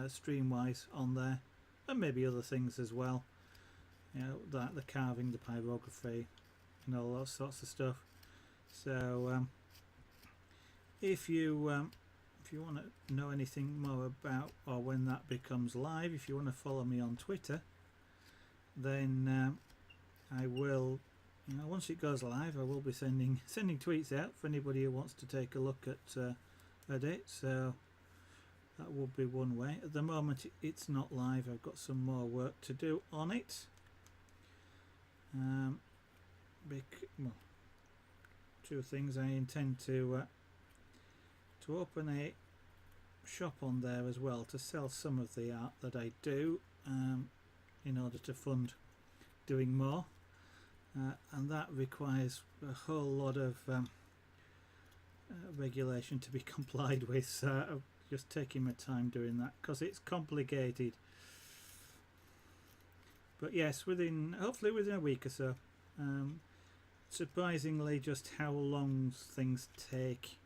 stream wise on there, and maybe other things as well, you know, like the carving, the pyrography and all those sorts of stuff. So if you want to know anything more about, or when that becomes live, if you want to follow me on Twitter, then I will, you know, once it goes live, I will be sending tweets out for anybody who wants to take a look at it. So that will be one way. At the moment it's not live. I've got some more work to do on it. Well, two things. I intend to open a shop on there as well to sell some of the art that I do, in order to fund doing more, and that requires a whole lot of regulation to be complied with, so I'm just taking my time doing that because it's complicated. But yes, hopefully within a week or so. Surprisingly just how long things take,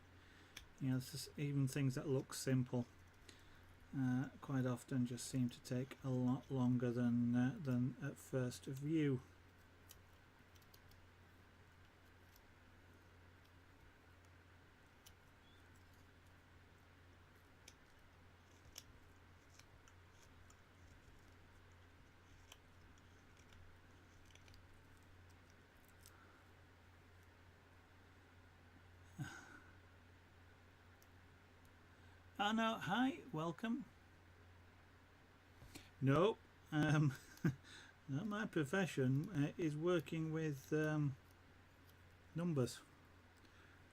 you know, even things that look simple quite often just seem to take a lot longer than at first view. No, hi, welcome. No, no, my profession is working with numbers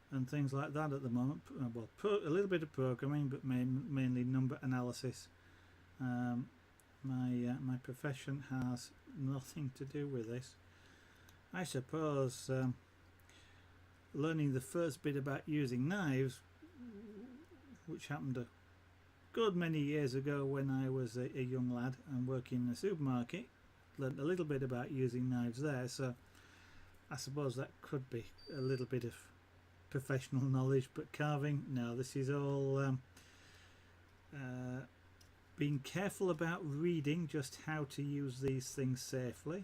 and things like that at the moment. Well, a little bit of programming, but mainly number analysis. My profession has nothing to do with this. I suppose learning the first bit about using knives, which happened a good many years ago when I was a young lad and working in a supermarket, learned a little bit about using knives there, so I suppose that could be a little bit of professional knowledge. But carving, no, this is all being careful about reading just how to use these things safely,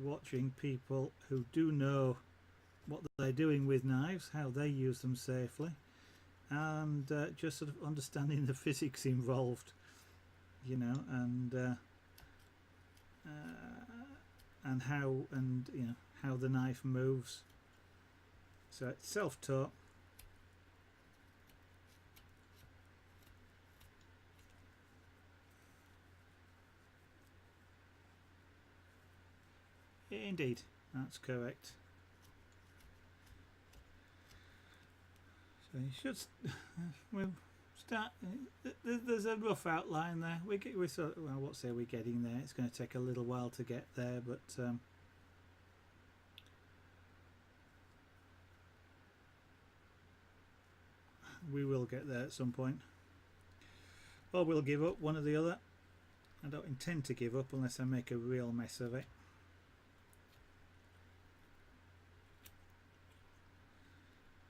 watching people who do know what they're doing with knives, how they use them safely, and just sort of understanding the physics involved, you know, and how, and you know, how the knife moves. So it's self-taught. Indeed, that's correct. So you should we'll start. There's a rough outline there. We sort of, well, what say we're getting there. It's going to take a little while to get there, but we will get there at some point. Or we'll give up, one or the other. I don't intend to give up unless I make a real mess of it.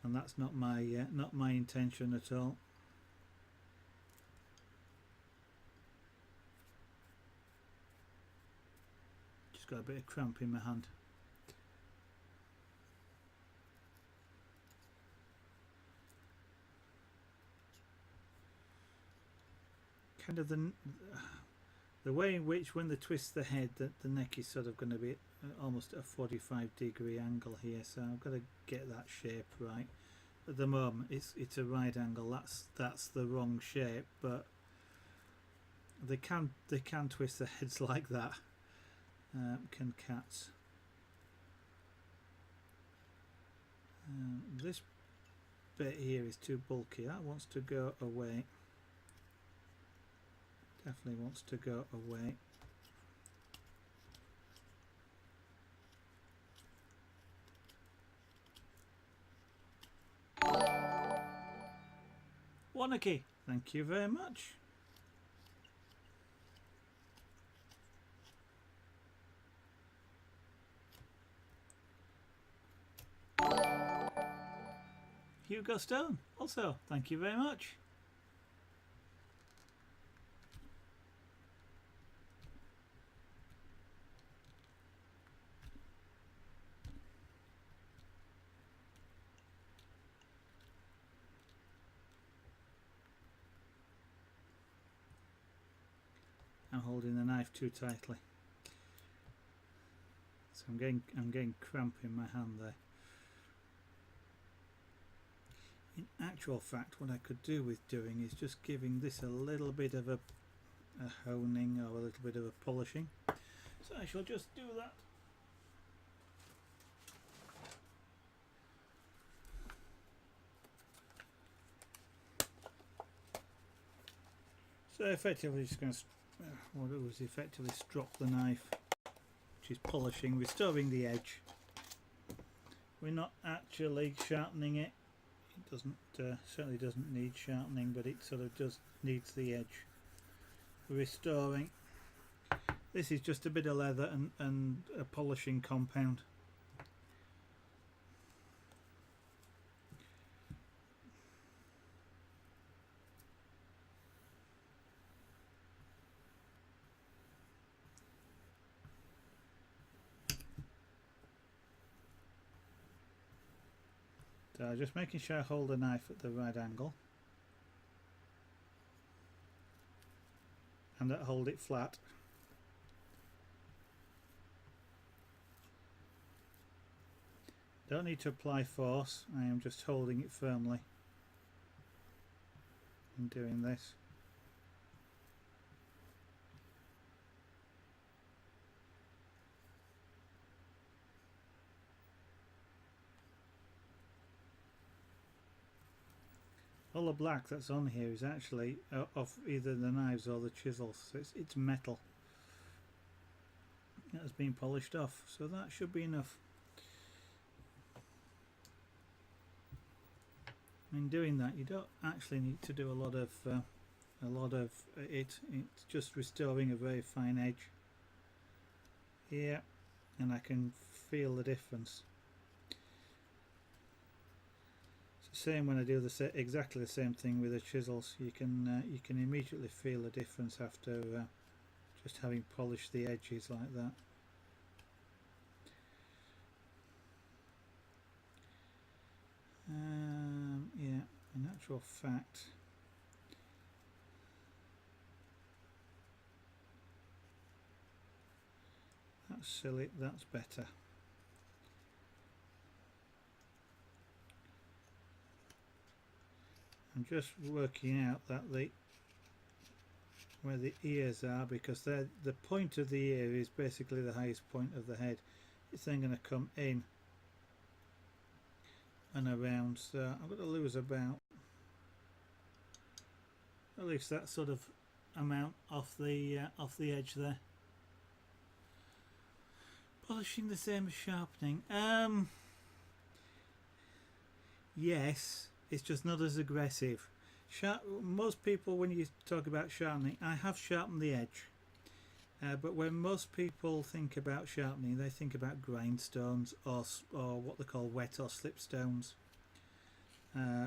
And that's not my intention at all. Just got a bit of cramp in my hand. Kind of the way in which, when they twist the head, that the neck is sort of going to be almost at a 45-degree angle here, so I've got to get that shape right. At the moment it's a right angle. That's the wrong shape, but they can twist their heads like that. Can cats. This bit here is too bulky. That wants to go away. Definitely wants to go away. Wanaki, thank you very much. Hugo Stone, also, thank you very much. I'm holding the knife too tightly, so I'm getting cramp in my hand there. In actual fact, what I could do with doing is just giving this a little bit of a honing or a little bit of a polishing. So I shall just do that. So effectively just going to what it was effectively strop the knife, which is polishing, restoring the edge. We're not actually sharpening it. It doesn't certainly doesn't need sharpening, but it sort of just needs the edge restoring. This is just a bit of leather and a polishing compound. So just making sure I hold the knife at the right angle and that I hold it flat. Don't need to apply force, I am just holding it firmly and doing this. All the black that's on here is actually off either the knives or the chisels, so it's metal that has been polished off, so that should be enough. In doing that, you don't actually need to do a lot of it. It's just restoring a very fine edge here, and I can feel the difference. Same when I do exactly the same thing with the chisels. You can immediately feel the difference after just having polished the edges like that. Yeah, in actual fact, that's silly. That's better. I'm just working out that where the ears are, because the point of the ear is basically the highest point of the head. It's then going to come in and around, so I'm going to lose about at least that sort of amount off the edge there. Polishing the same as sharpening. Yes, it's just not as aggressive. Most people, when you talk about sharpening, I have sharpened the edge, but when most people think about sharpening, they think about grindstones or what they call wet or slip stones,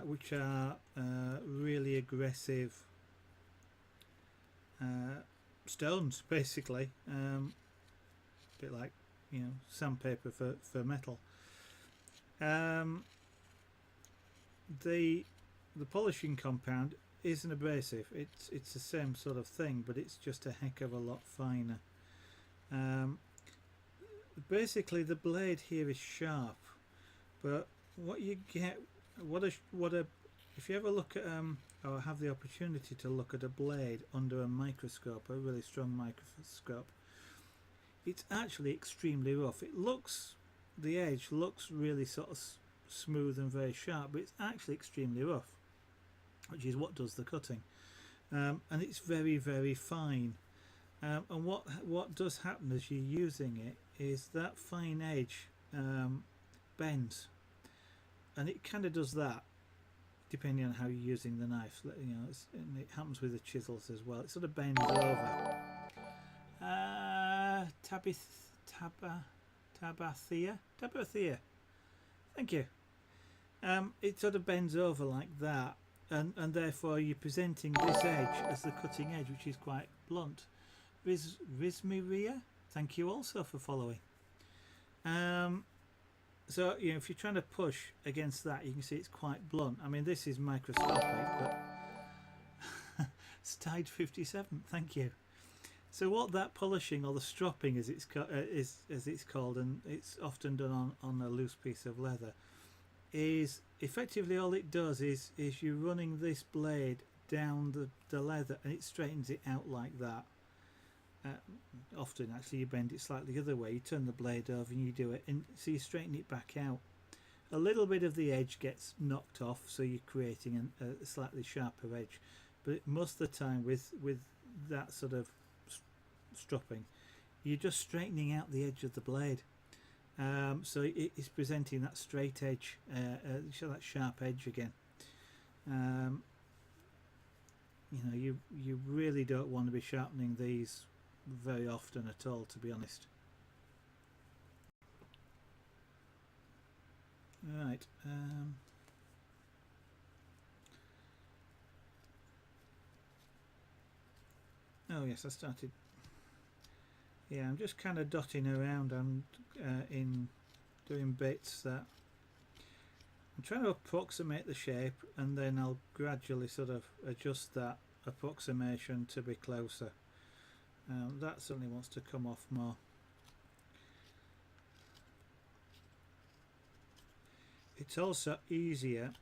which are really aggressive stones, basically, a bit like, you know, sandpaper for metal. The polishing compound isn't abrasive. It's the same sort of thing, but it's just a heck of a lot finer. Basically, the blade here is sharp, but what you get, if you ever look at or have the opportunity to look at a blade under a microscope, a really strong microscope, it's actually extremely rough. The edge looks really sort of smooth and very sharp, but it's actually extremely rough, which is what does the cutting, and it's very, very fine. And what does happen as you're using it is that fine edge bends, and it kind of does that depending on how you're using the knife. You know, and it happens with the chisels as well. It sort of bends over. Tabathea. Thank you. it sort of bends over like that, and therefore you're presenting this edge as the cutting edge, which is quite blunt. Rizmiria, thank you also for following. So you know, if you're trying to push against that, you can see it's quite blunt. I mean, this is microscopic, but Stide 57, thank you. So what that polishing, or the stropping as it's called, and it's often done on a loose piece of leather, is effectively all it does is you're running this blade down the leather, and it straightens it out like that. Often actually you bend it slightly the other way, you turn the blade over and you do it, and so you straighten it back out. A little bit of the edge gets knocked off, so you're creating a slightly sharper edge, but most of the time with that sort of stropping, you're just straightening out the edge of the blade. So it's presenting that straight edge, show that sharp edge again. You know, you really don't want to be sharpening these very often at all, to be honest. Right. Oh yes, I started. Yeah, I'm just kind of dotting around and in doing bits that I'm trying to approximate the shape, and then I'll gradually sort of adjust that approximation to be closer. That certainly wants to come off more. It's also easier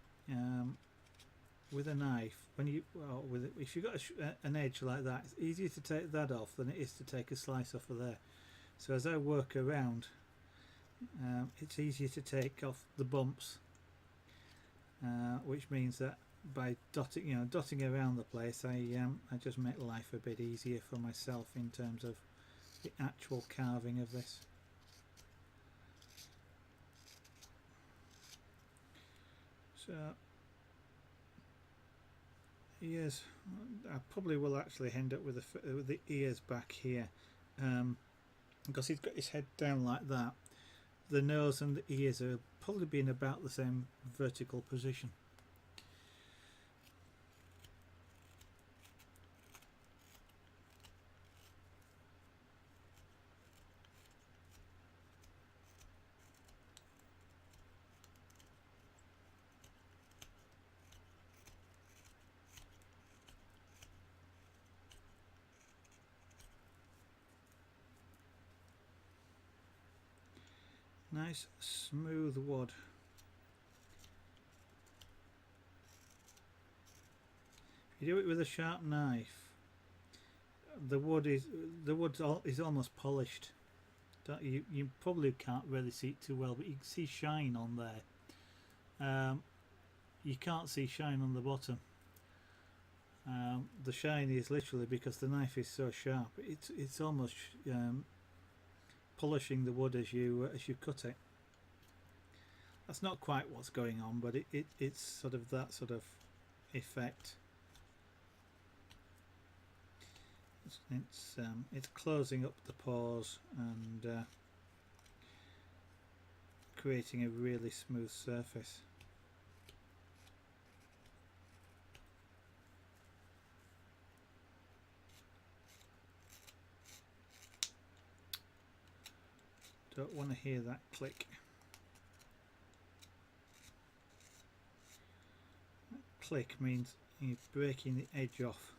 with a knife when if you've got an edge like that, it's easier to take that off than it is to take a slice off of there. So as I work around, it's easier to take off the bumps, which means that by dotting around the place, I just make life a bit easier for myself in terms of the actual carving of this. So ears, I probably will actually end up with the ears back here, because he's got his head down like that. The nose and the ears are probably be in about the same vertical position. Nice smooth wood. If you do it with a sharp knife, the wood is almost polished. You probably can't really see it too well, but you can see shine on there. You can't see shine on the bottom. The shine is literally because the knife is so sharp. It's almost polishing the wood as you cut it. That's not quite what's going on, but it's sort of that sort of effect. It's closing up the pores and creating a really smooth surface. Don't want to hear that click. That click means you're breaking the edge off.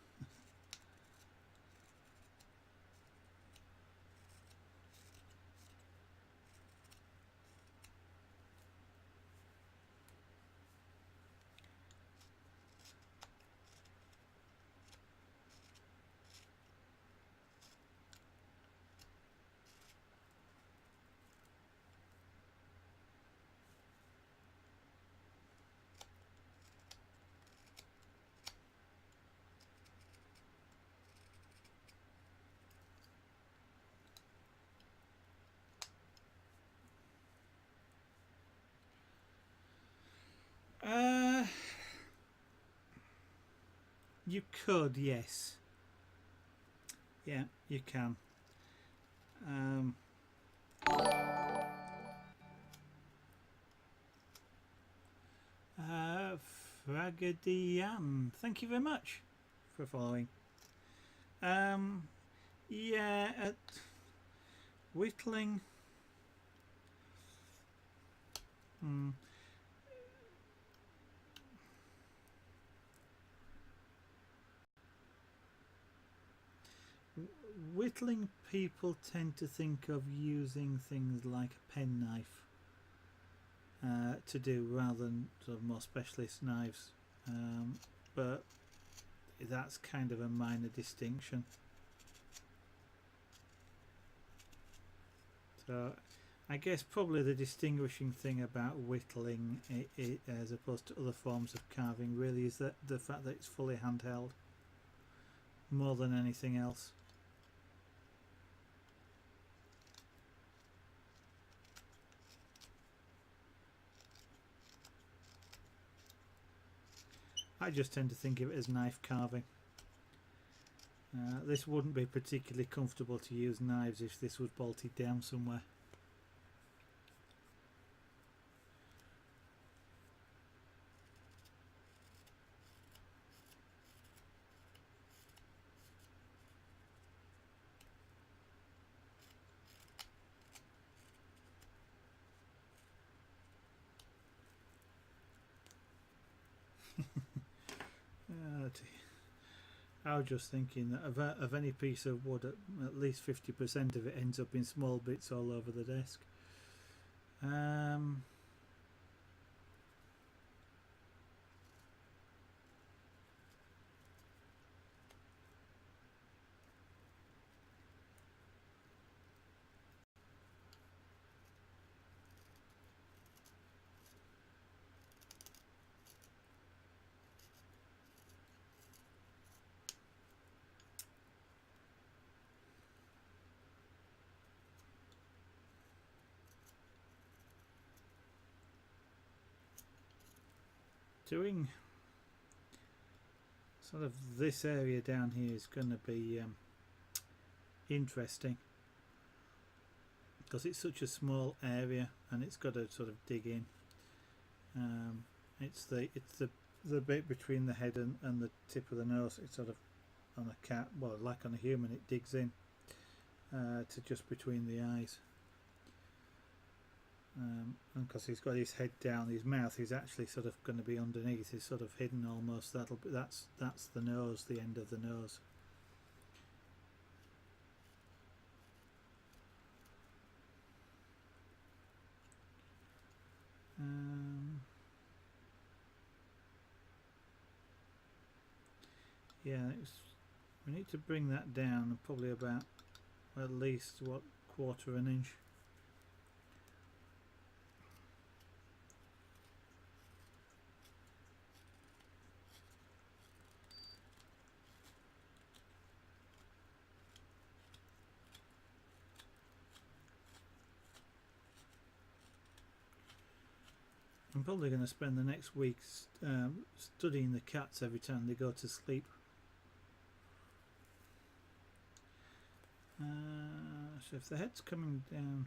You could, yes. Yeah, you can. Fragadiam. Thank you very much for following. Yeah, at whittling. Whittling, people tend to think of using things like a penknife to do rather than sort of more specialist knives, but that's kind of a minor distinction. So I guess probably the distinguishing thing about whittling as opposed to other forms of carving really is that the fact that it's fully handheld more than anything else. I just tend to think of it as knife carving. This wouldn't be particularly comfortable to use knives if this was bolted down somewhere. I was just thinking that of any piece of wood, at least 50% of it ends up in small bits all over the desk. Doing sort of this area down here is going to be interesting because it's such a small area and it's got to sort of dig in. It's the bit between the head and the tip of the nose. It's sort of on a cat, well, like on a human, it digs in to just between the eyes. And because he's got his head down, his mouth is actually sort of going to be underneath. He's sort of hidden almost. That's the nose, the end of the nose. Yeah, we need to bring that down probably about at least what, quarter of an inch. I'm probably going to spend the next week studying the cats every time they go to sleep. So if the head's coming down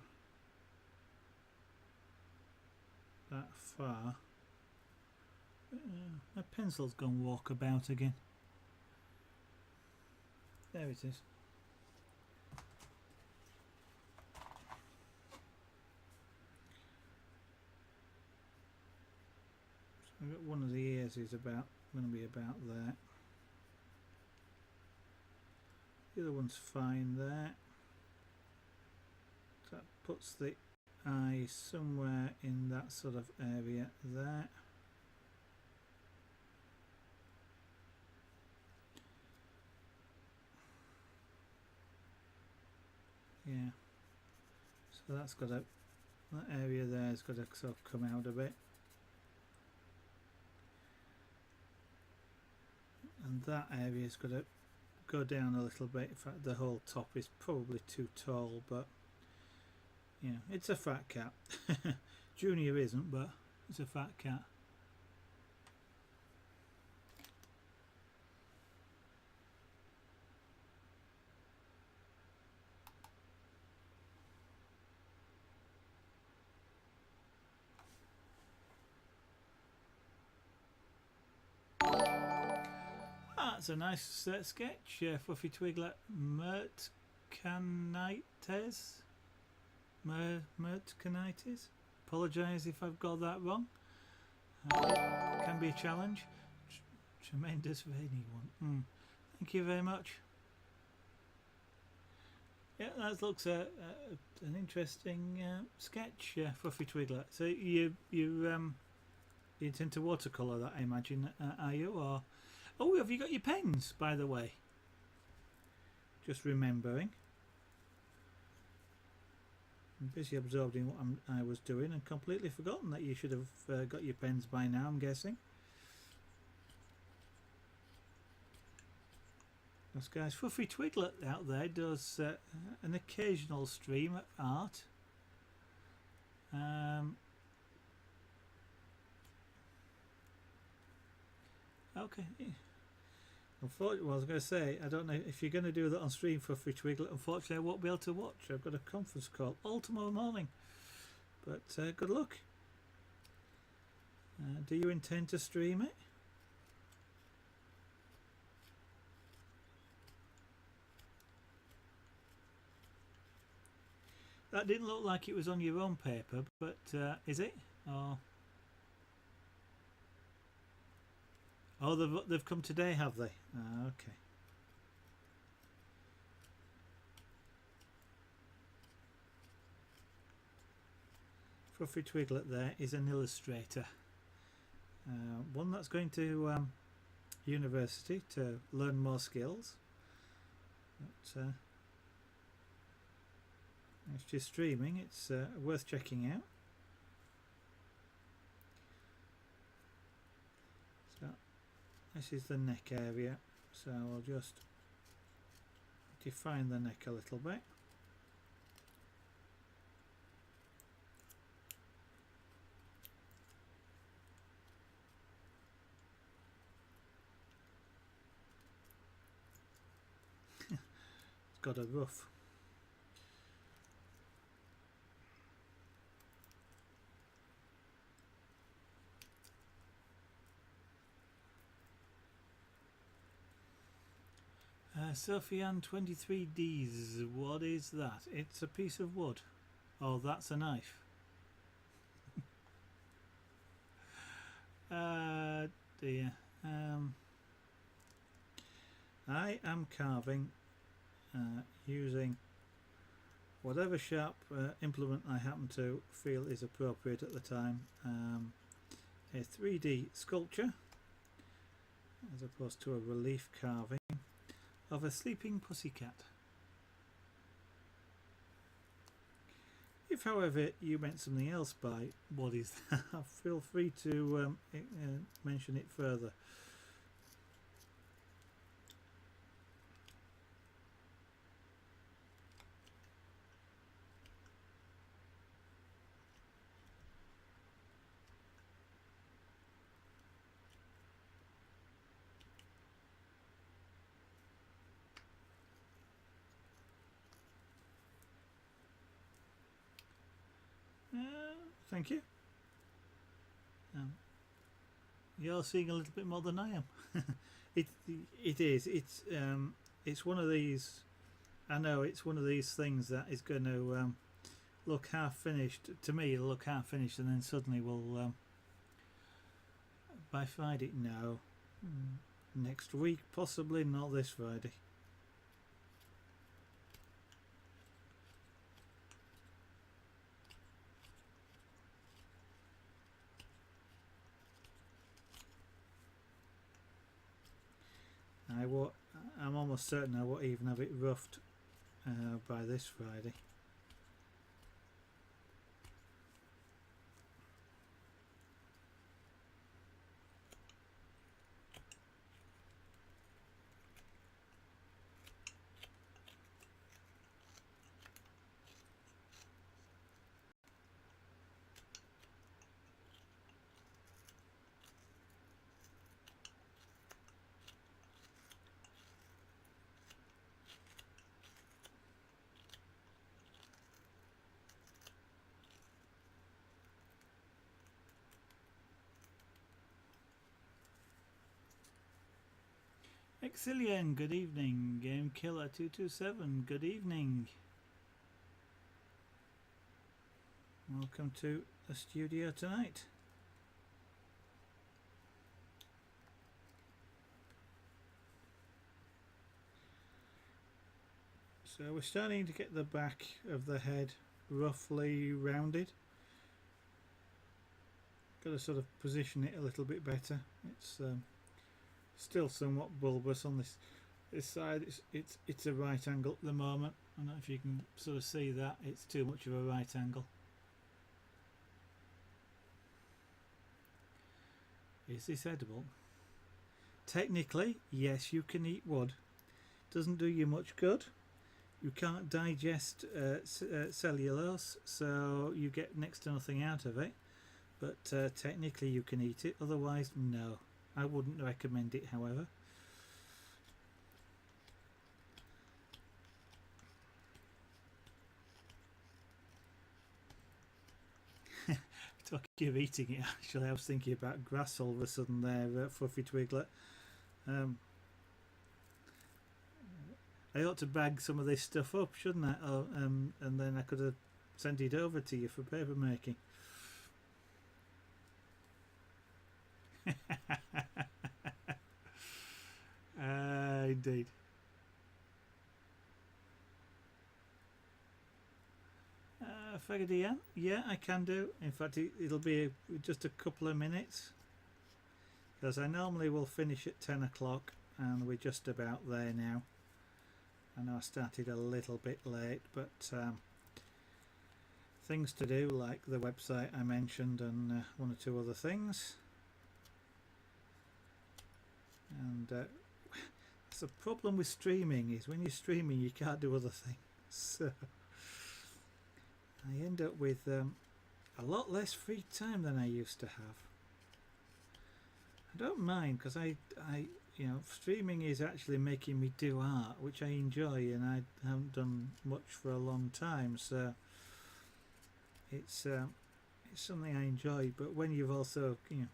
that far, my pencil's gone walkabout again. There it is. So I've got one of the ears is going to be about there. The other one's fine there. That puts the eye somewhere in that sort of area there. Yeah. So that's got that area there has got to sort of come out a bit. And that area's got to go down a little bit. In fact, the whole top is probably too tall, but yeah, it's a fat cat. Junior isn't, but it's a fat cat. that's a nice sketch. Fluffy Twiglet Mertcanites. Mertcanites. Apologise if I've got that wrong. Can be a challenge. Tremendous veiny one. Thank you very much. Yeah, that looks an interesting sketch, Fluffy Twiglet. So you intend to watercolour that, I imagine, are you? Or oh, have you got your pens, by the way? Just remembering. I'm busy absorbing what I was doing and completely forgotten that you should have got your pens by now, I'm guessing. This guy's Fluffy Twiglet out there does an occasional stream of art. Okay. Unfortunately, well, I was going to say, I don't know if you're going to do that on stream for Fluffy Twiglet. Unfortunately, I won't be able to watch. I've got a conference call all tomorrow morning. But good luck. Do you intend to stream it? That didn't look like it was on your own paper, but is it? Or oh, they've come today, have they? Okay. Fluffy Twiglet there is an illustrator. One that's going to university to learn more skills. But it's just streaming. It's worth checking out. So this is the neck area. So I'll just define the neck a little bit. It's got a ruff. Sophian 23Ds, what is that? It's a piece of wood. Oh, that's a knife. Dear. I am carving using whatever sharp implement I happen to feel is appropriate at the time. A 3D sculpture as opposed to a relief carving of a sleeping pussycat. If, however, you meant something else by what is that, feel free to mention it further. Thank you. You're seeing a little bit more than I am. It is. It's one of these. I know it's one of these things that is going to look half finished. To me, it'll look half finished, and then suddenly we'll by Friday. No, next week possibly, not this Friday. I'm almost certain I won't even have it roughed by this Friday. Exilian, good evening. Game Killer 227, good evening. Welcome to the studio tonight. So we're starting to get the back of the head roughly rounded. Got to sort of position it a little bit better. It's still somewhat bulbous on this side. It's a right angle at the moment. I don't know if you can sort of see that. It's too much of a right angle. Is this edible? Technically, yes, you can eat wood. Doesn't do you much good. You can't digest cellulose, so you get next to nothing out of it. But technically you can eat it, otherwise no. I wouldn't recommend it, however. Talking of eating it, actually, I was thinking about grass all of a sudden there, Fluffy Twiglet. I ought to bag some of this stuff up, shouldn't I? Oh, and then I could have sent it over to you for paper making. Indeed. Fagadian, yeah, I can do. In fact, it'll be just a couple of minutes, because I normally will finish at 10 o'clock, and we're just about there now. I know I started a little bit late, but things to do, like the website I mentioned and one or two other things. And the problem with streaming is when you're streaming you can't do other things, so I end up with a lot less free time than I used to have. I don't mind, because I you know, streaming is actually making me do art, which I enjoy, and I haven't done much for a long time, so it's something I enjoy. But when you've also, you know,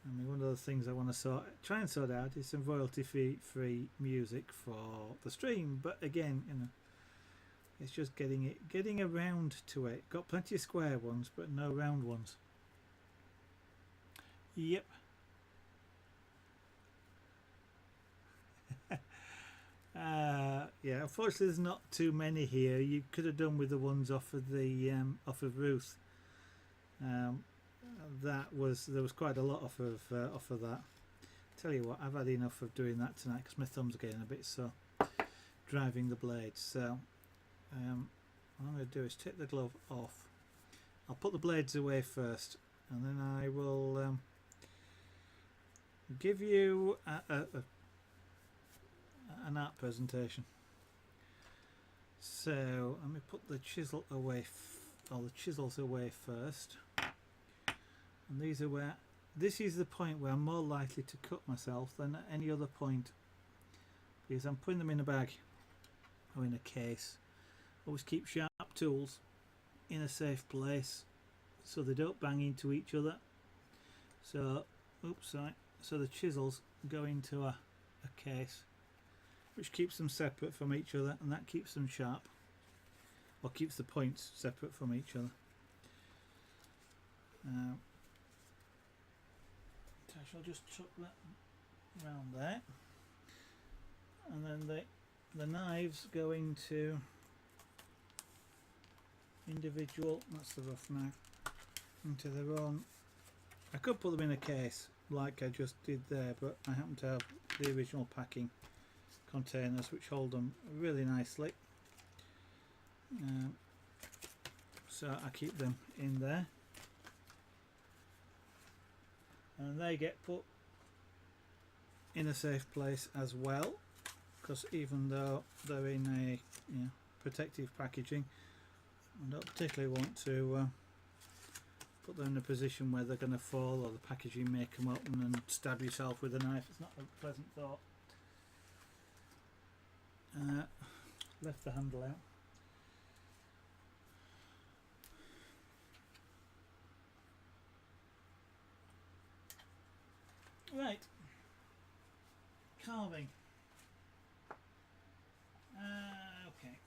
I mean, one of the things I want to try and sort out is some royalty free music for the stream. But again, you know, it's just getting around to it. Got plenty of square ones, but no round ones. Yep. Yeah, unfortunately there's not too many here. You could have done with the ones off of the off of Ruth. There was quite a lot off of that. Tell you what, I've had enough of doing that tonight because my thumb's getting a bit sore driving the blades. So what I'm going to do is take the glove off. I'll put the blades away first, and then I will give you an art presentation. So let me put the chisel away, or the chisels away first. And these are where, this is the point where I'm more likely to cut myself than at any other point, because I'm putting them in a bag or in a case. Always keep sharp tools in a safe place so they don't bang into each other. So, oops, sorry. So the chisels go into a case, which keeps them separate from each other, and that keeps them sharp, or keeps the points separate from each other. So I shall just tuck that round there, and then the knives go into individual, that's the rough knife, into their own. I could put them in a case like I just did there, but I happen to have the original packing containers which hold them really nicely, so I keep them in there, and they get put in a safe place as well, because even though they're in a protective packaging, I don't particularly want to put them in a position where they're going to fall, or the packaging may come open and stab yourself with a knife. It's not a pleasant thought. Left the handle out. Right. carving. Okay.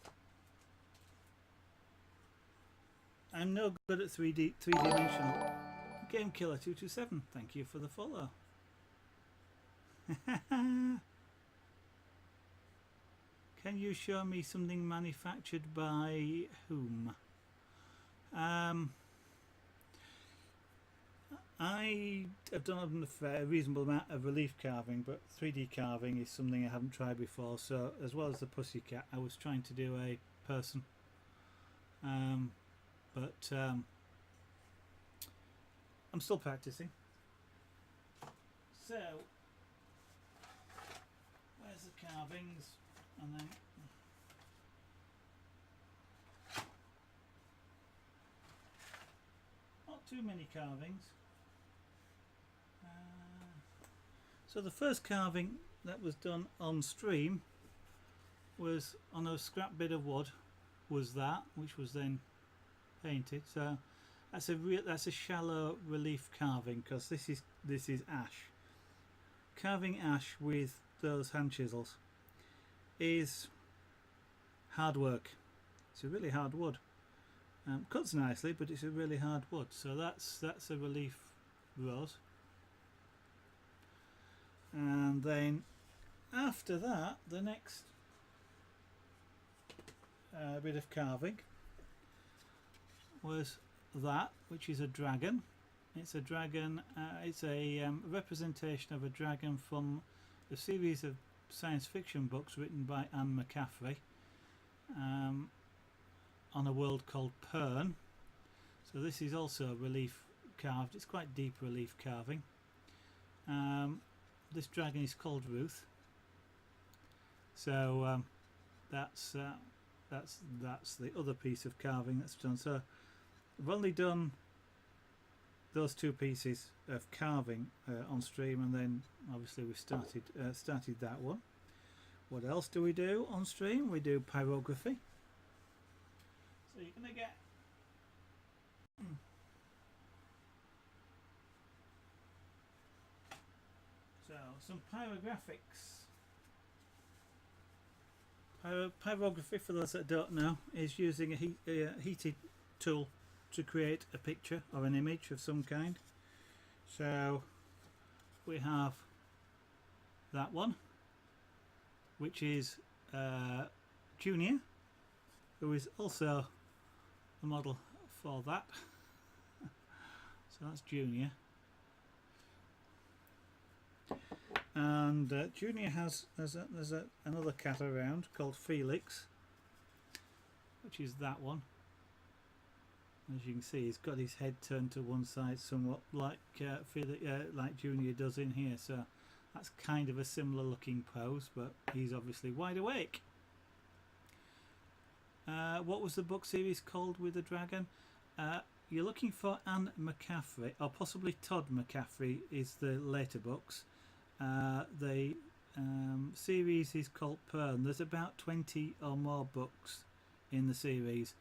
I'm no good at three-dimensional. Game Killer 227, thank you for the follow. Can you show me something manufactured by whom? I have done a reasonable amount of relief carving, but 3D carving is something I haven't tried before. So, as well as the pussycat, I was trying to do a person, but I'm still practicing. So, where's the carvings? And then not too many carvings. So the first carving that was done on stream was on a scrap bit of wood, was that, which was then painted. So that's a shallow relief carving, because this is ash. Carving ash with those hand chisels is hard work. It's a really hard wood. Cuts nicely, but it's a really hard wood. So that's a relief rose. And then after that, the next bit of carving was that, which is a dragon. It's a dragon. It's a representation of a dragon from a series of science fiction books written by Anne McCaffrey on a world called Pern. So this is also relief carved. It's quite deep relief carving. This dragon is called Ruth. So that's the other piece of carving that's done. So I've only done those two pieces of carving on stream, and then obviously we started that one. What else do we do on stream? We do pyrography. So you're going to get some pyrographics. Pyrography, for those that don't know, is using a heated tool to create a picture or an image of some kind. So we have that one, which is Junior, who is also the model for that. So that's Junior. And Junior there's another cat around called Felix, which is that one. As you can see, he's got his head turned to one side, somewhat like Felix, like Junior does in here. So that's kind of a similar looking pose, but he's obviously wide awake. What was the book series called with the dragon? You're looking for Anne McCaffrey, or possibly Todd McCaffrey is the later books. The series is called Pern. There's about 20 or more books in the series,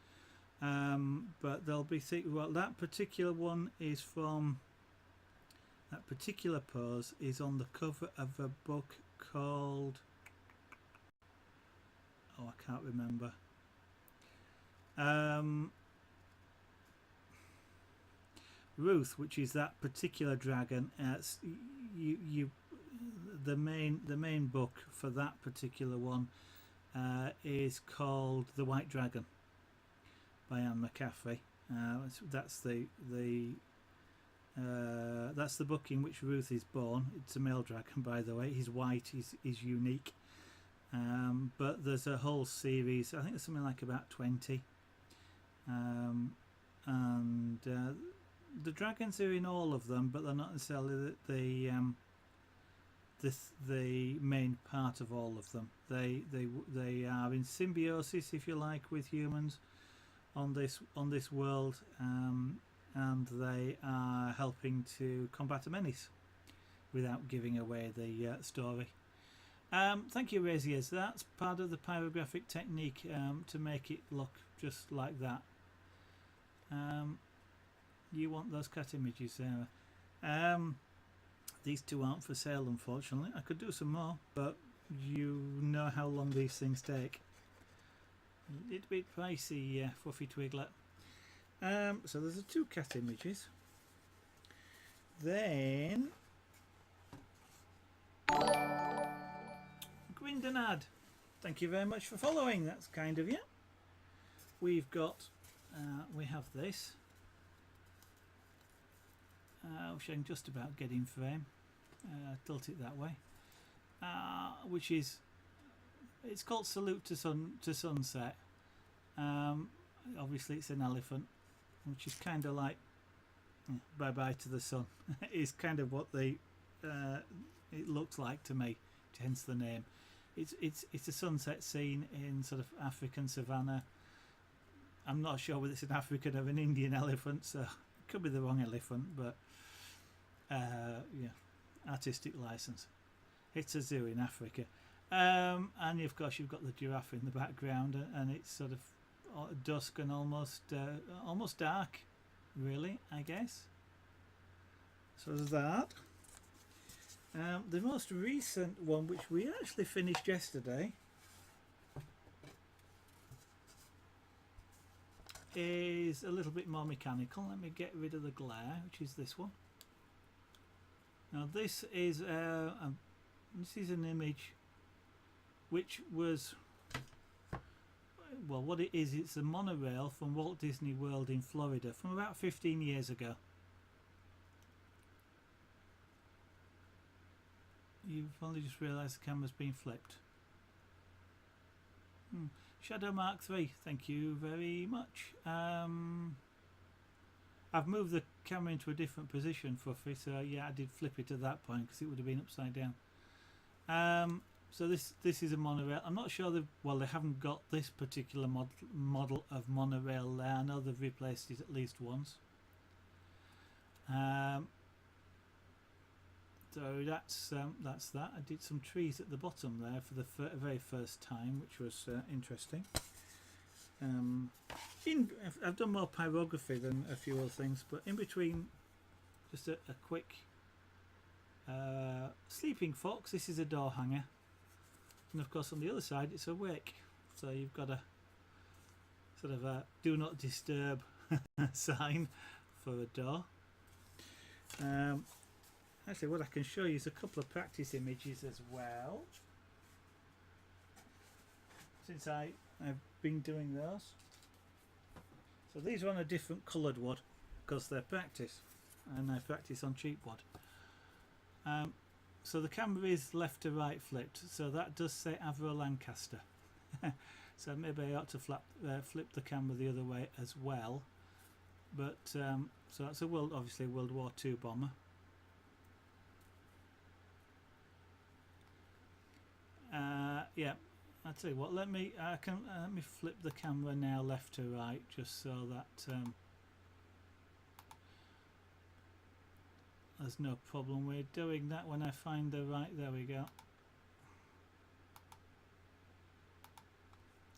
but there'll be well, that particular one is from that particular pose is on the cover of a book called, oh, I can't remember. Ruth, which is that particular dragon. The main book for that particular one is called The White Dragon by Anne McCaffrey. That's the book in which Ruth is born. It's a male dragon, by the way. He's white. He's unique. But there's a whole series. I think there's something like about 20. And the dragons are in all of them, but they're not necessarily the main part of all of them. They are in symbiosis, if you like, with humans on this world, and they are helping to combat a menace without giving away the story. Thank you, Raziers. That's part of the pyrographic technique, to make it look just like that. You want those cat images, Sarah. These two aren't for sale, unfortunately. I could do some more, but you know how long these things take. A little bit pricey, Fluffy Twiglet. So there's the two cat images. Then Grindenad, thank you very much for following. That's kind of you. We've got, we have this, which I can just about get in frame. Tilt it that way. Which is, it's called Salute to Sunset. Obviously, it's an elephant, which is kind of like bye bye to the sun. It's kind of what they it looks like to me, hence the name. It's a sunset scene in sort of African savannah. I'm not sure whether it's an African or an Indian elephant, so it could be the wrong elephant, but yeah, artistic license. It's a zoo in Africa, and of course you've got the giraffe in the background, and it's sort of dusk and almost dark, really, I guess. So there's that. The most recent one, which we actually finished yesterday, is a little bit more mechanical. Let me get rid of the glare, which is this one. Now this is an image which was, well, what it is, it's a monorail from Walt Disney World in Florida from about 15 years ago. You've only just realised the camera's been flipped. Shadow Mark 3, thank you very much. I've moved the camera into a different position, Fluffy, so yeah, I did flip it at that point because it would have been upside down. So this is a monorail. I'm not sure they haven't got this particular model of monorail there. I know they've replaced it at least once. So that's that. I did some trees at the bottom there for the very first time, which was interesting. I've done more pyrography than a few other things, but in between, just a quick sleeping fox. This is a door hanger, and of course on the other side it's a wick. So you've got a sort of a do not disturb sign for a door. Actually, what I can show you is a couple of practice images as well, since I've been doing those. So these are on a different coloured wood because they're practice, and I practice on cheap wood. So the camera is left to right flipped, so that does say Avro Lancaster. So maybe I ought to flip the camera the other way as well. But so that's obviously a World War II bomber. Yeah, I'll tell you what. Let me flip the camera now left to right, just so that there's no problem. We're doing that when I find the right. There we go.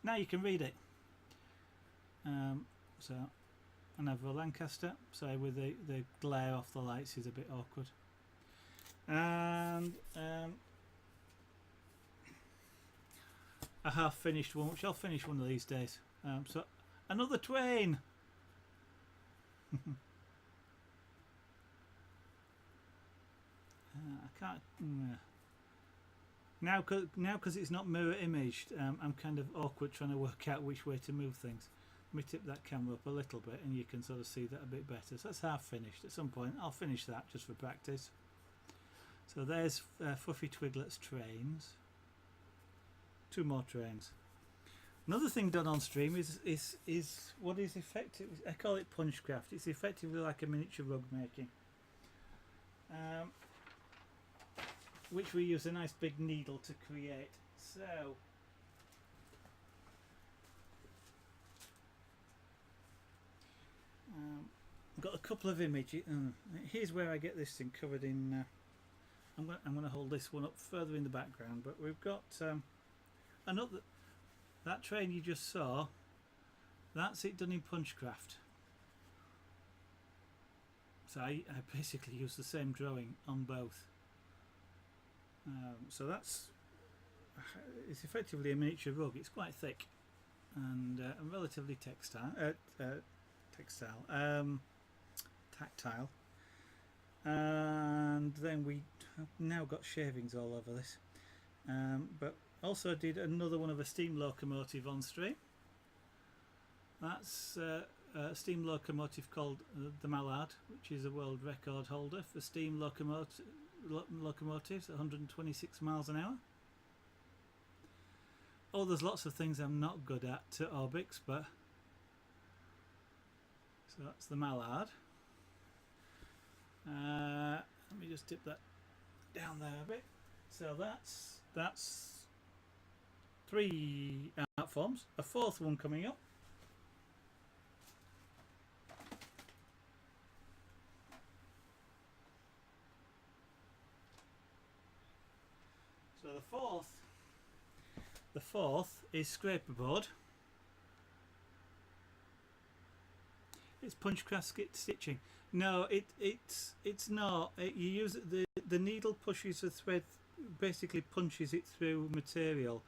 Now you can read it. So another Lancaster. Sorry, with the glare off the lights is a bit awkward. And a half finished one, which I'll finish one of these days. So another twain. I can't now because it's not mirror imaged. I'm kind of awkward trying to work out which way to move things. Let me tip that camera up a little bit, and you can sort of see that a bit better. So that's half finished. At some point, I'll finish that just for practice. So there's Fluffy Twiglet's trains. Two more trains. Another thing done on stream is what is effective. I call it punchcraft. It's effectively like a miniature rug making, which we use a nice big needle to create. So I've got a couple of images. Here's where I get this thing covered in. I'm going to hold this one up further in the background, but we've got another. That train you just saw, that's it done in punchcraft. So I basically use the same drawing on both. So it's effectively a miniature rug. It's quite thick and relatively tactile. And then we have now got shavings all over this. But also did another one of a steam locomotive on stream. That's a steam locomotive called the Mallard, which is a world record holder for steam locomotives at 126 miles an hour. Oh, there's lots of things I'm not good at Orbix, but so that's the Mallard. Let me just dip that down there a bit. So that's 3 art forms. A 4th one coming up. So the fourth is scraper board. It's punch craft stitching. No, it's not. You use the needle pushes the thread, basically punches it through material,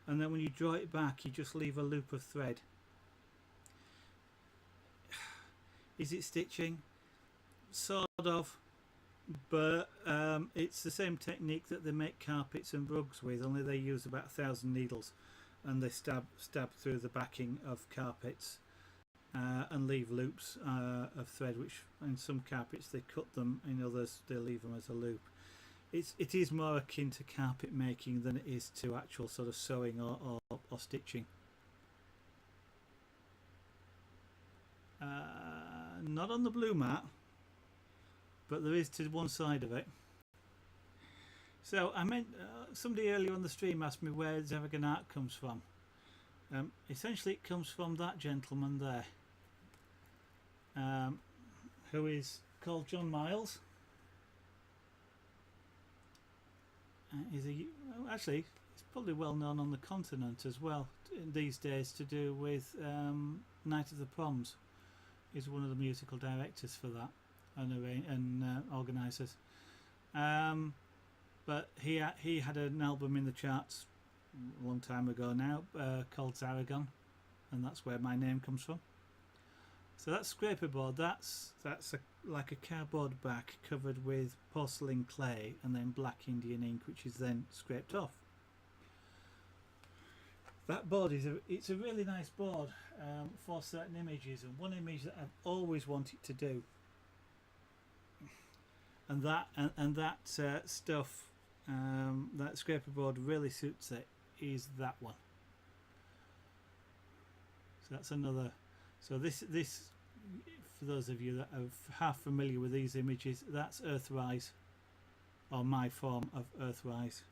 and then when you draw it back, you just leave a loop of thread. Is it stitching? Sort of, but it's the same technique that they make carpets and rugs with, only they use about 1,000 needles, and they stab through the backing of carpets. And leave loops of thread, which in some carpets they cut them, in others they leave them as a loop. It is more akin to carpet making than it is to actual sort of sewing or stitching. Not on the blue mat, but there is to one side of it. So I meant somebody earlier on the stream asked me where Zaragan art comes from. Essentially it comes from that gentleman there, who is called John Miles. Actually, he's probably well known on the continent as well these days, to do with Night of the Proms. He's one of the musical directors for that and organisers. But he had an album in the charts a long time ago now called Zaragon, and that's where my name comes from. So that's scraper board. That's like a cardboard back covered with porcelain clay and then black Indian ink, which is then scraped off. That board it's a really nice board for certain images, and one image that I've always wanted to do, and that stuff, that scraper board really suits it, is that one. So that's another. So this for those of you that are half familiar with these images, that's Earthrise, or my form of Earthrise.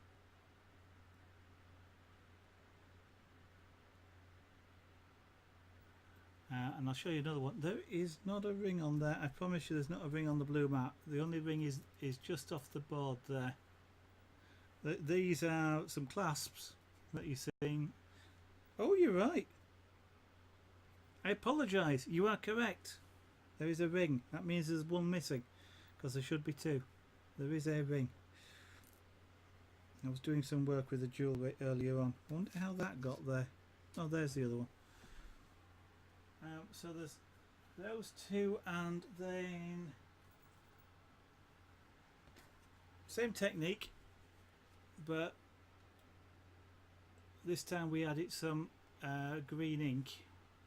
And I'll show you another one. There is not a ring on there. I promise you there's not a ring on the blue mat. The only ring is just off the board there. These are some clasps that you're seeing. Oh, you're right. I apologise. You are correct. There is a ring. That means there's one missing, because there should be two. There is a ring. I was doing some work with the jewellery earlier on. I wonder how that got there. Oh, there's the other one. So there's those two, and then same technique, but this time we added some green ink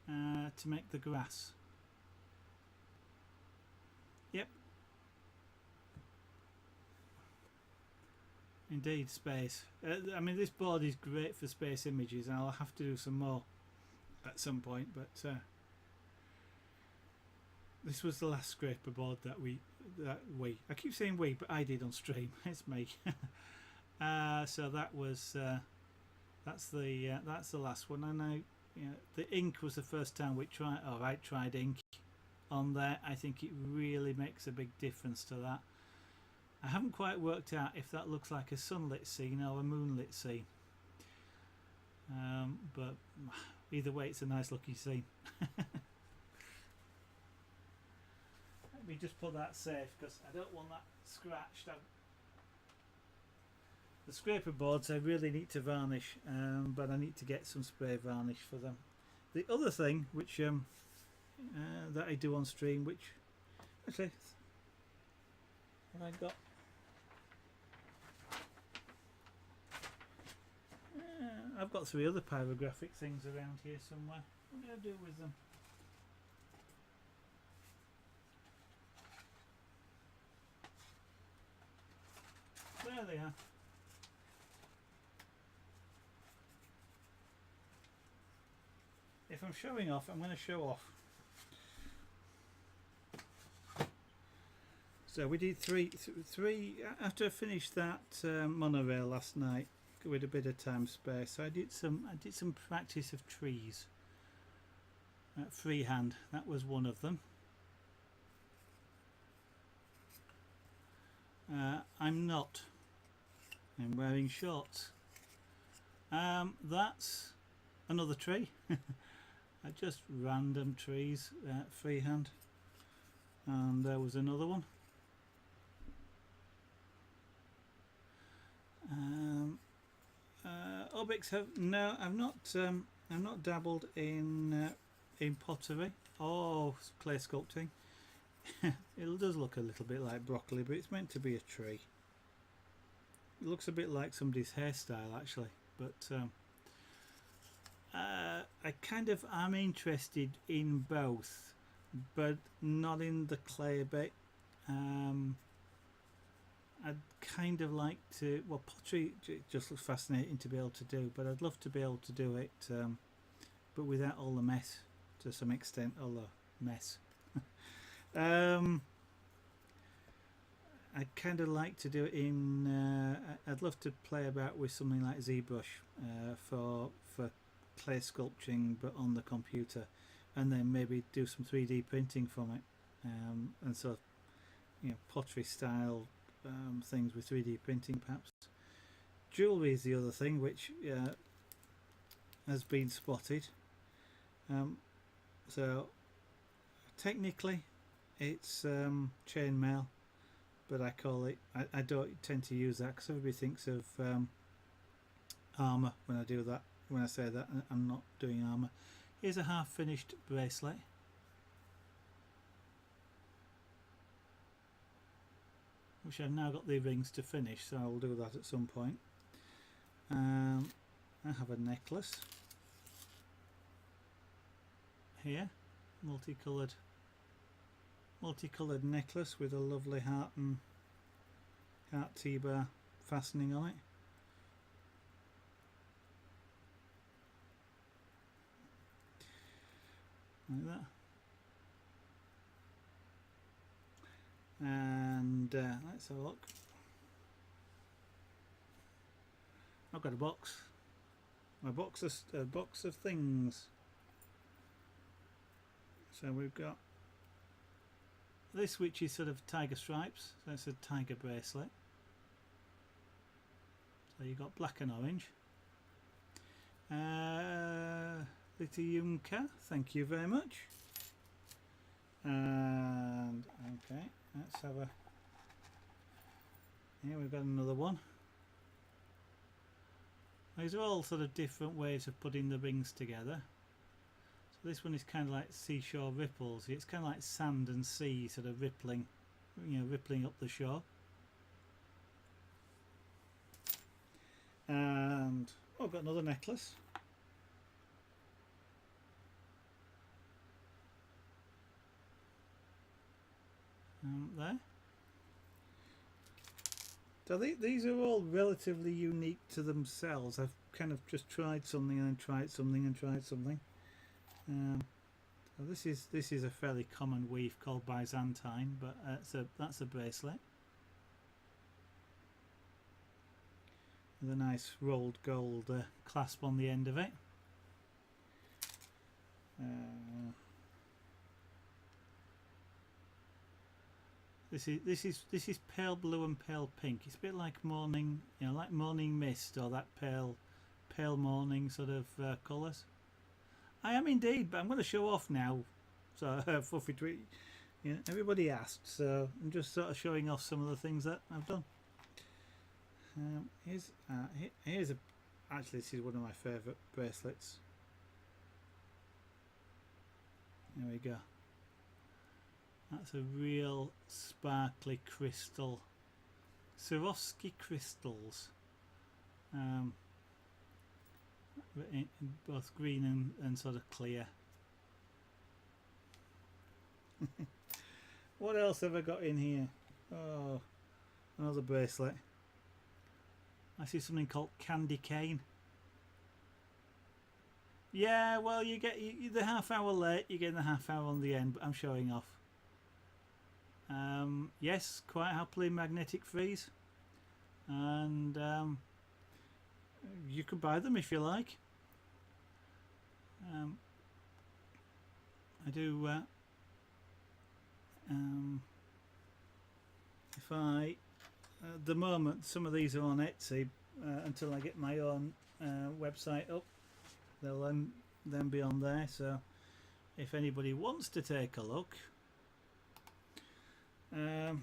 to make the grass. Yep. Indeed, space. I mean, this board is great for space images, and I'll have to do some more at some point, but this was the last scraper board that I keep saying we, but I did on stream. It's me. So that was that's the last one. And the ink was the first time I tried ink on there. I think it really makes a big difference to that. I haven't quite worked out if that looks like a sunlit scene or a moonlit scene, but either way it's a nice looking scene. Let me just put that safe, because I don't want that scratched. The scraper boards I really need to varnish, but I need to get some spray varnish for them. The other thing which that I do on stream, which actually what I got, I've got 3 other pyrographic things around here somewhere. What do I do with them? There they are. If I'm showing off, I'm going to show off. So we did three after I finished that monorail last night with a bit of time spare. So I did some practice of trees. Freehand, that was one of them. I'm not. I'm wearing shorts. That's another tree. Just random trees, freehand. And there was another one. Obix have no. I've not dabbled in pottery or clay sculpting. It does look a little bit like broccoli, but it's meant to be a tree. It looks a bit like somebody's hairstyle actually, but I kind of am interested in both, but not in the clay bit. I'd kind of like to, well, pottery just looks fascinating to be able to do, but I'd love to be able to do it, but without all the mess, to some extent, all the mess. I'd kind of like to do it in, I'd love to play about with something like ZBrush for clay sculpting, but on the computer, and then maybe do some 3D printing from it, and so, you know, pottery style things with 3D printing perhaps. Jewellery is the other thing which has been spotted. So technically it's chainmail, but I call it, I don't tend to use that because everybody thinks of armour when I do that. When I say that, I'm not doing armour. Here's a half finished bracelet. Which I've now got the rings to finish, so I'll do that at some point. I have a necklace here, multicoloured necklace with a lovely heart T-bar fastening on it. Like that. And let's have a look. I've got a box. A box of things. So we've got this, which is sort of tiger stripes. So it's a tiger bracelet. So you've got black and orange. Lithiumka, thank you very much. And okay, let's have a, here we've got another one. These are all sort of different ways of putting the rings together. So this one is kind of like seashore ripples. It's kind of like sand and sea sort of rippling, you know, rippling up the shore. And oh, I've got another necklace. There. So these are all relatively unique to themselves. I've kind of just tried something and then tried something and tried something. So this is a fairly common weave called Byzantine, but that's a bracelet with a nice rolled gold clasp on the end of it. This is pale blue and pale pink. It's a bit like morning, you know, like morning mist, or that pale morning sort of colours. I am indeed, but I'm going to show off now. So fluffy tweet, you know, everybody asked, so I'm just sort of showing off some of the things that I've done. Here's a. Actually, this is one of my favourite bracelets. There we go. That's a real sparkly crystal. Swarovski crystals. In both green and sort of clear. What else have I got in here? Oh, another bracelet. I see something called candy cane. Yeah, well, you get the half hour late, you're getting the half hour on the end, but I'm showing off. Yes, quite happily magnetic freeze. And you could buy them if you like. I do. If I, at the moment, some of these are on Etsy. Until I get my own website up, they'll then be on there. So, if anybody wants to take a look, there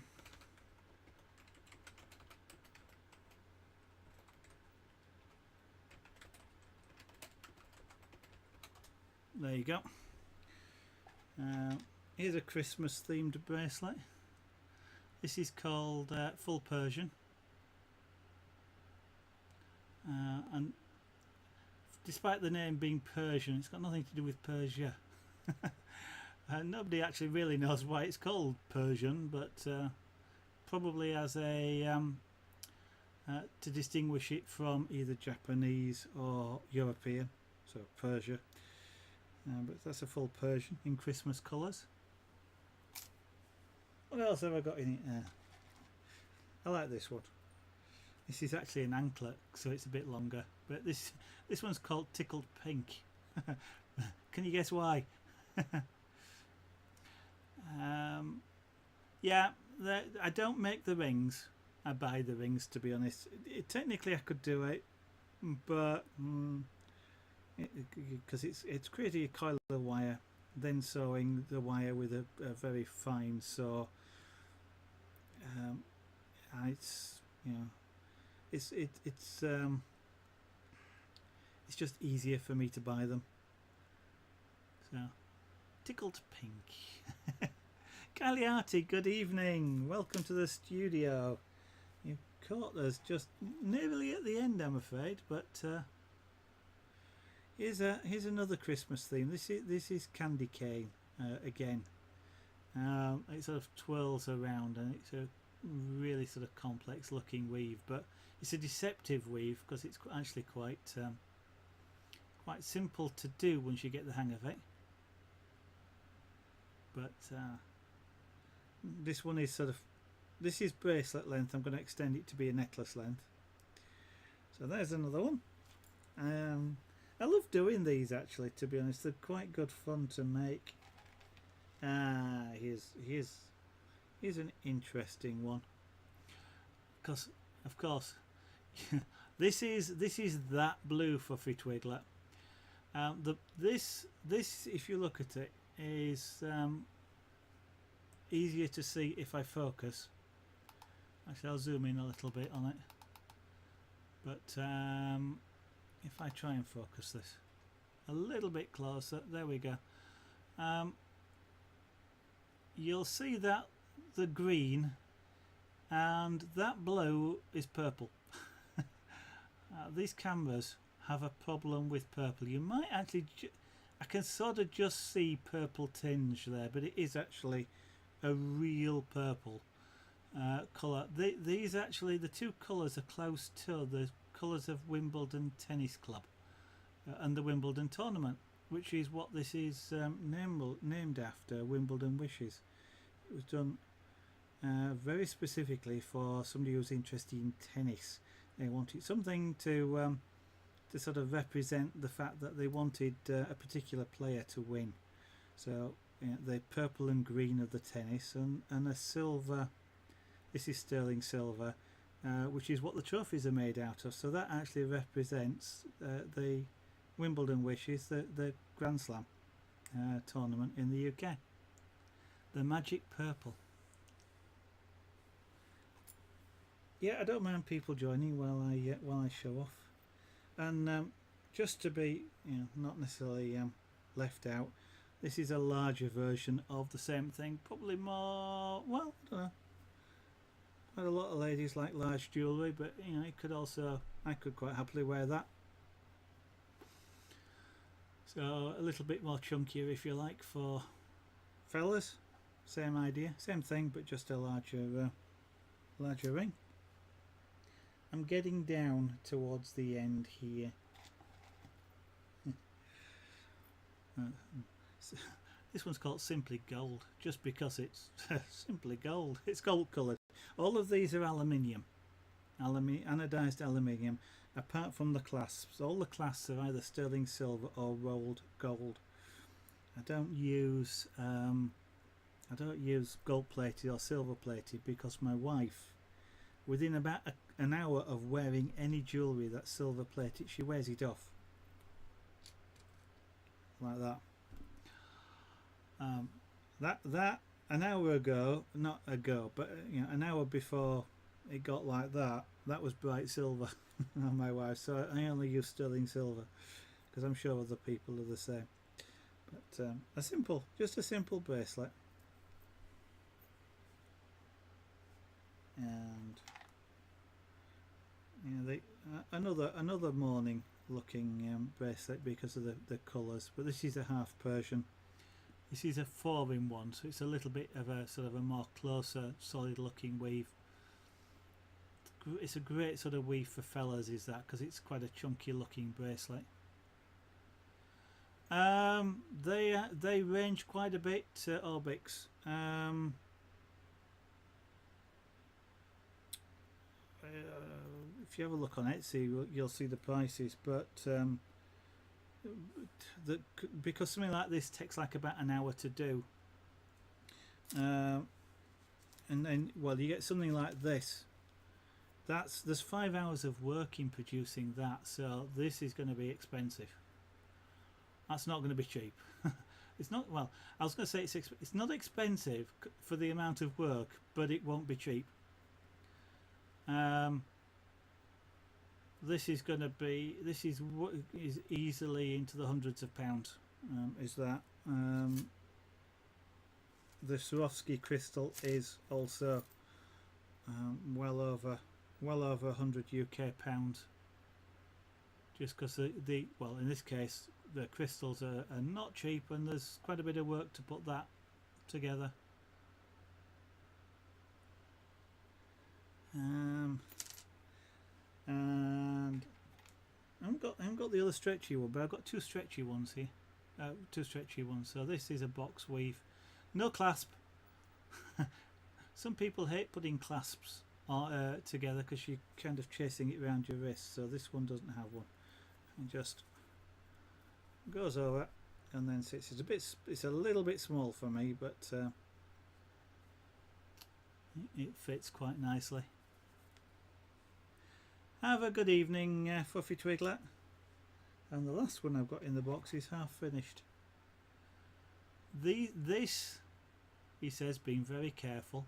you go. Here's a Christmas themed bracelet. This is called Full Persian, and despite the name being Persian, it's got nothing to do with Persia. Nobody actually really knows why it's called Persian, but probably as a to distinguish it from either Japanese or European, so Persia. But that's a full Persian in Christmas colours. What else have I got in it? I like this one. This is actually an anklet, so it's a bit longer. But this one's called Tickled Pink. Can you guess why? Yeah, I don't make the rings. I buy the rings, to be honest. Technically, I could do it, but because it's creating a coil of wire, then sewing the wire with a very fine saw. It's just easier for me to buy them. So, Tickled Pink. Cagliati, good evening. Welcome to the studio. You caught us just nearly at the end, I'm afraid, but here's another Christmas theme. This is candy cane again. It sort of twirls around, and it's a really sort of complex looking weave, but it's a deceptive weave because it's actually quite simple to do once you get the hang of it. But this one is this is bracelet length. I'm going to extend it to be a necklace length. So there's another one. I love doing these, actually, to be honest. They're quite good fun to make. Here's an interesting one, because of course this is that blue fluffy twiglet. This if you look at it is easier to see if I focus. Actually, I'll zoom in a little bit on it, but if I try and focus this a little bit closer, there we go. You'll see that the green and that blue is purple. These cameras have a problem with purple. You might actually, I can sort of just see purple tinge there, but it is actually a real purple colour. These actually, the two colours are close to the colours of Wimbledon Tennis Club and the Wimbledon tournament, which is what this is named after, Wimbledon Wishes. It was done very specifically for somebody who's interested in tennis. They wanted something to sort of represent the fact that they wanted a particular player to win. So the purple and green of the tennis, and a silver. This is sterling silver, which is what the trophies are made out of. So that actually represents the Wimbledon Wishes, the Grand Slam tournament in the UK. The magic purple. yeah, I don't mind people joining while I show off, and just to be, not necessarily left out. This is a larger version of the same thing, probably more. Well, I don't know. Quite a lot of ladies like large jewellery, but it could also, I could quite happily wear that. So a little bit more chunkier, if you like, for fellas. Same idea, same thing, but just a larger ring. I'm getting down towards the end here. This one's called Simply Gold, just because it's simply gold. It's gold coloured. All of these are aluminium, anodised aluminium, apart from the clasps. All the clasps are either sterling silver or rolled gold. I don't use gold plated or silver plated because my wife, within about an hour of wearing any jewellery that's silver plated, she wears it off like that. That an hour ago, not ago, but an hour before it got like that, that was bright silver on my wife. So I only use sterling silver because I'm sure other people are the same. But just a simple bracelet, and another morning looking bracelet because of the colours. But this is a half Persian. This is a 4-in-1, so it's a little bit of a sort of a more closer, solid looking weave. It's a great sort of weave for fellas, is that, because it's quite a chunky looking bracelet. They range quite a bit, Orbix. If you have a look on Etsy, you'll see the prices, but because something like this takes like about an hour to do, and then you get something like this. There's 5 hours of work in producing that, so this is going to be expensive. That's not going to be cheap. It's not. Well, I was going to say it's not expensive for the amount of work, but it won't be cheap. This is going to be. This is what is easily into the hundreds of pounds. Is that the Swarovski crystal is also well over 100 UK pounds. Just because well, in this case, the crystals are not cheap, and there's quite a bit of work to put that together. And I haven't got the other stretchy one, but I've got 2 stretchy ones here. 2 stretchy ones. So this is a box weave, no clasp. Some people hate putting clasps together because you're kind of chasing it around your wrist. So this one doesn't have one. It just goes over and then sits. It's a little bit small for me, but it fits quite nicely. Have a good evening, Fluffy Twiglet. And the last one I've got in the box is half finished. This, he says, being very careful,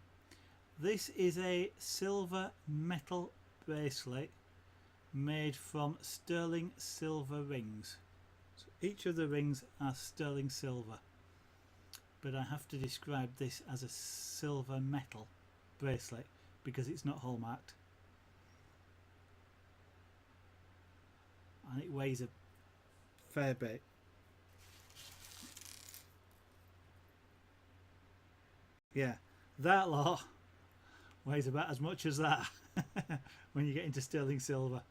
this is a silver metal bracelet made from sterling silver rings. So each of the rings are sterling silver, but I have to describe this as a silver metal bracelet because it's not hallmarked. And it weighs a fair bit. Yeah, that lot weighs about as much as that when you get into sterling silver.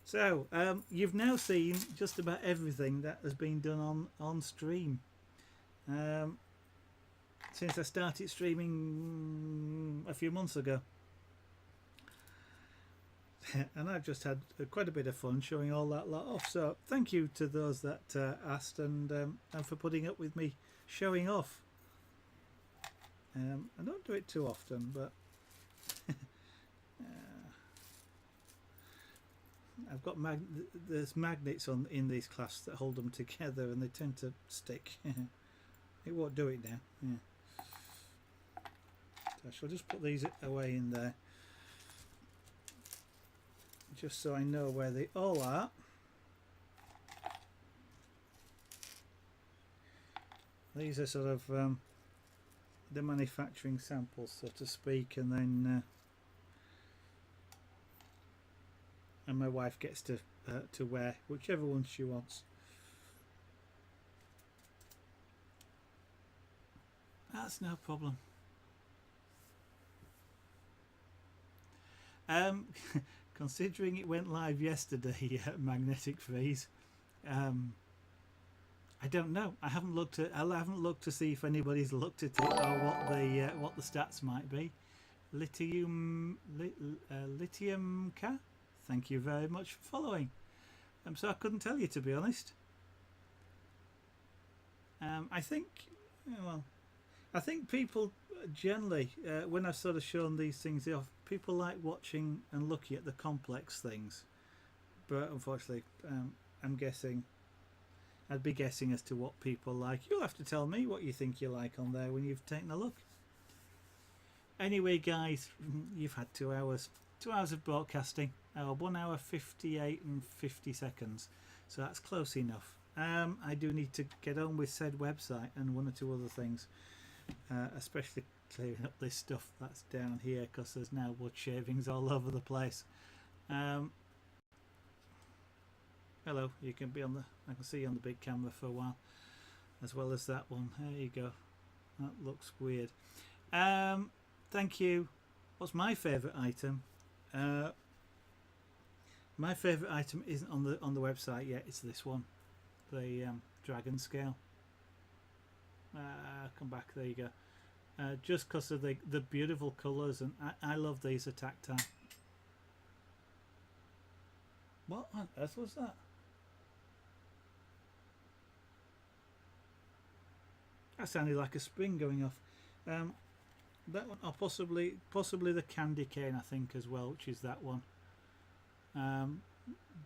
So you've now seen just about everything that has been done on stream since I started streaming a few months ago. And I've just had quite a bit of fun showing all that lot off. So thank you to those that asked and for putting up with me showing off. I don't do it too often, but I've got there's magnets in these clasps that hold them together, and they tend to stick. It won't do it now. Yeah. I shall just put these away in there, just so I know where they all are. These are sort of the manufacturing samples, so to speak, and then and my wife gets to wear whichever one she wants. That's no problem. Considering it went live yesterday, Magnetic Freeze, I don't know. I haven't looked to see if anybody's looked at it or what the stats might be. Lithium Ka, thank you very much for following. So I couldn't tell you, to be honest. I think, well, I think people generally, when I've sort of shown these things off, people like watching and looking at the complex things. But unfortunately, I'd be guessing as to what people like. You'll have to tell me what you think you like on there when you've taken a look. Anyway, guys, you've had 2 hours. 2 hours of broadcasting. 1 hour 58 and 50 seconds. So that's close enough. I do need to get on with said website and 1 or 2 other things. Especially clearing up this stuff that's down here, because there's now wood shavings all over the place. Hello, you can be on the, I can see you on the big camera for a while, as well as that one. There you go. That looks weird. Thank you. What's my favourite item? My favourite item isn't on the website yet. It's this one, the dragon scale. Come back. There you go. Just because of the beautiful colours, and I love these are tactile. What on earth was that? That sounded like a spring going off. That one, or possibly the candy cane, I think, as well, which is that one.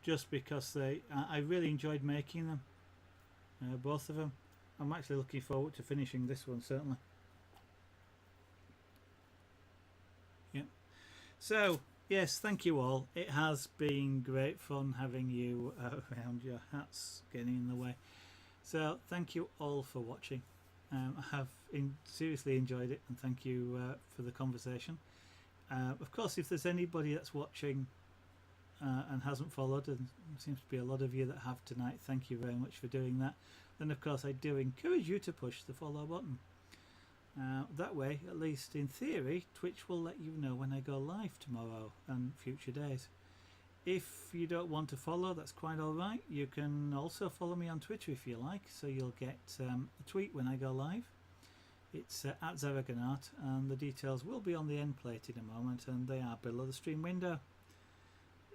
Just because I really enjoyed making them, both of them. I'm actually looking forward to finishing this one, certainly. Yep. So yes, thank you all. It has been great fun having you around. Your hats getting in the way. So thank you all for watching. I have seriously enjoyed it, and thank you for the conversation. Of course, if there's anybody that's watching and hasn't followed, and there seems to be a lot of you that have tonight, thank you very much for doing that. Then of course I do encourage you to push the follow button. That way, at least in theory, Twitch will let you know when I go live tomorrow and future days. If you don't want to follow, that's quite alright. You can also follow me on Twitter if you like, so you'll get a tweet when I go live. It's at Zaraganart, and the details will be on the end plate in a moment, and they are below the stream window.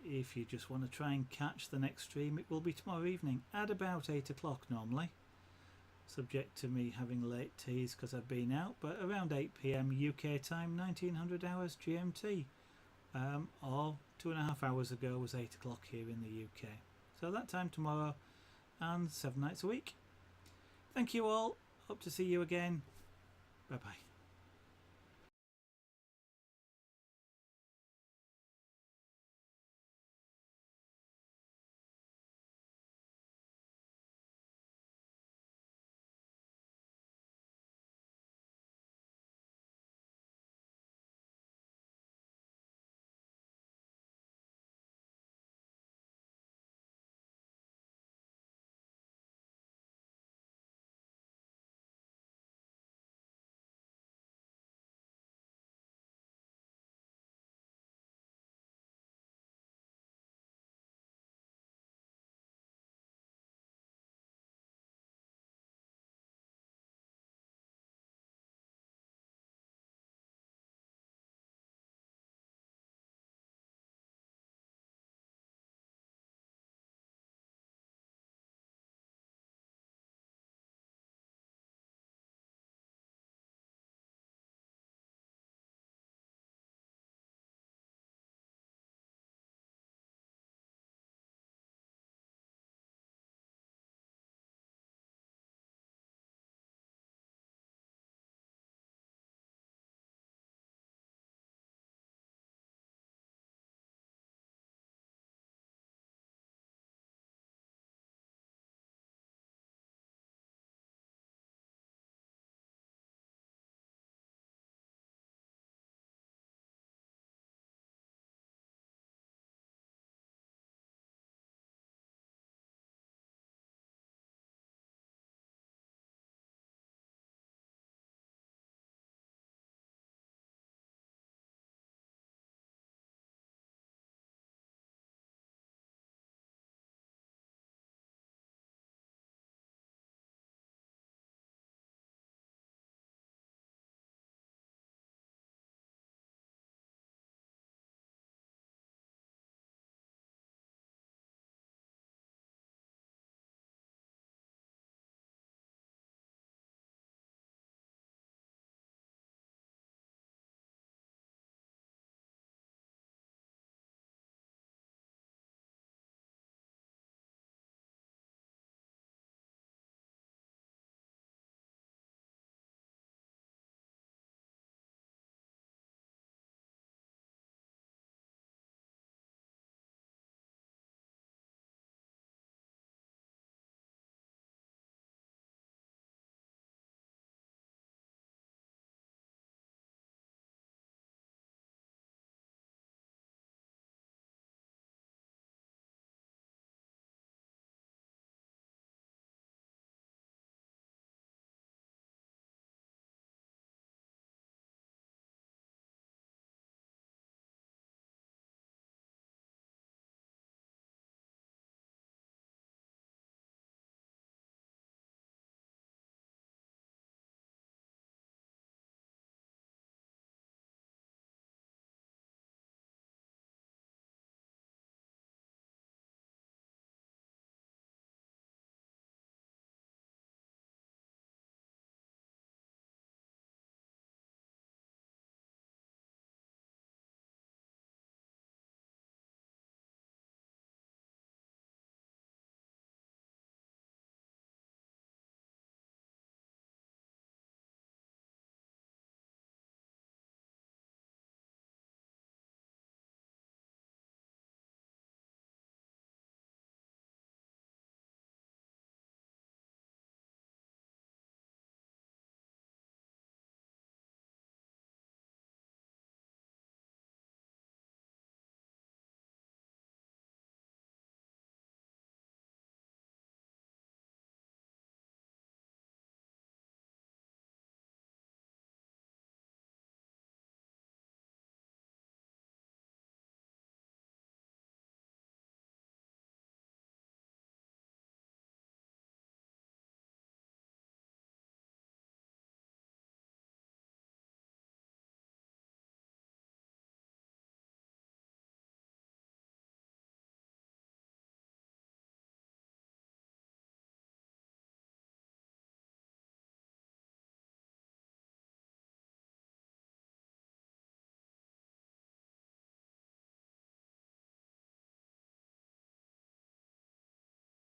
If you just want to try and catch the next stream, it will be tomorrow evening at about 8 o'clock normally, subject to me having late teas because I've been out, but around 8 PM UK time, 1900 hours GMT, or 2.5 hours ago was 8 o'clock here in the UK. So that time tomorrow, and 7 nights a week. Thank you all. Hope to see you again. Bye bye.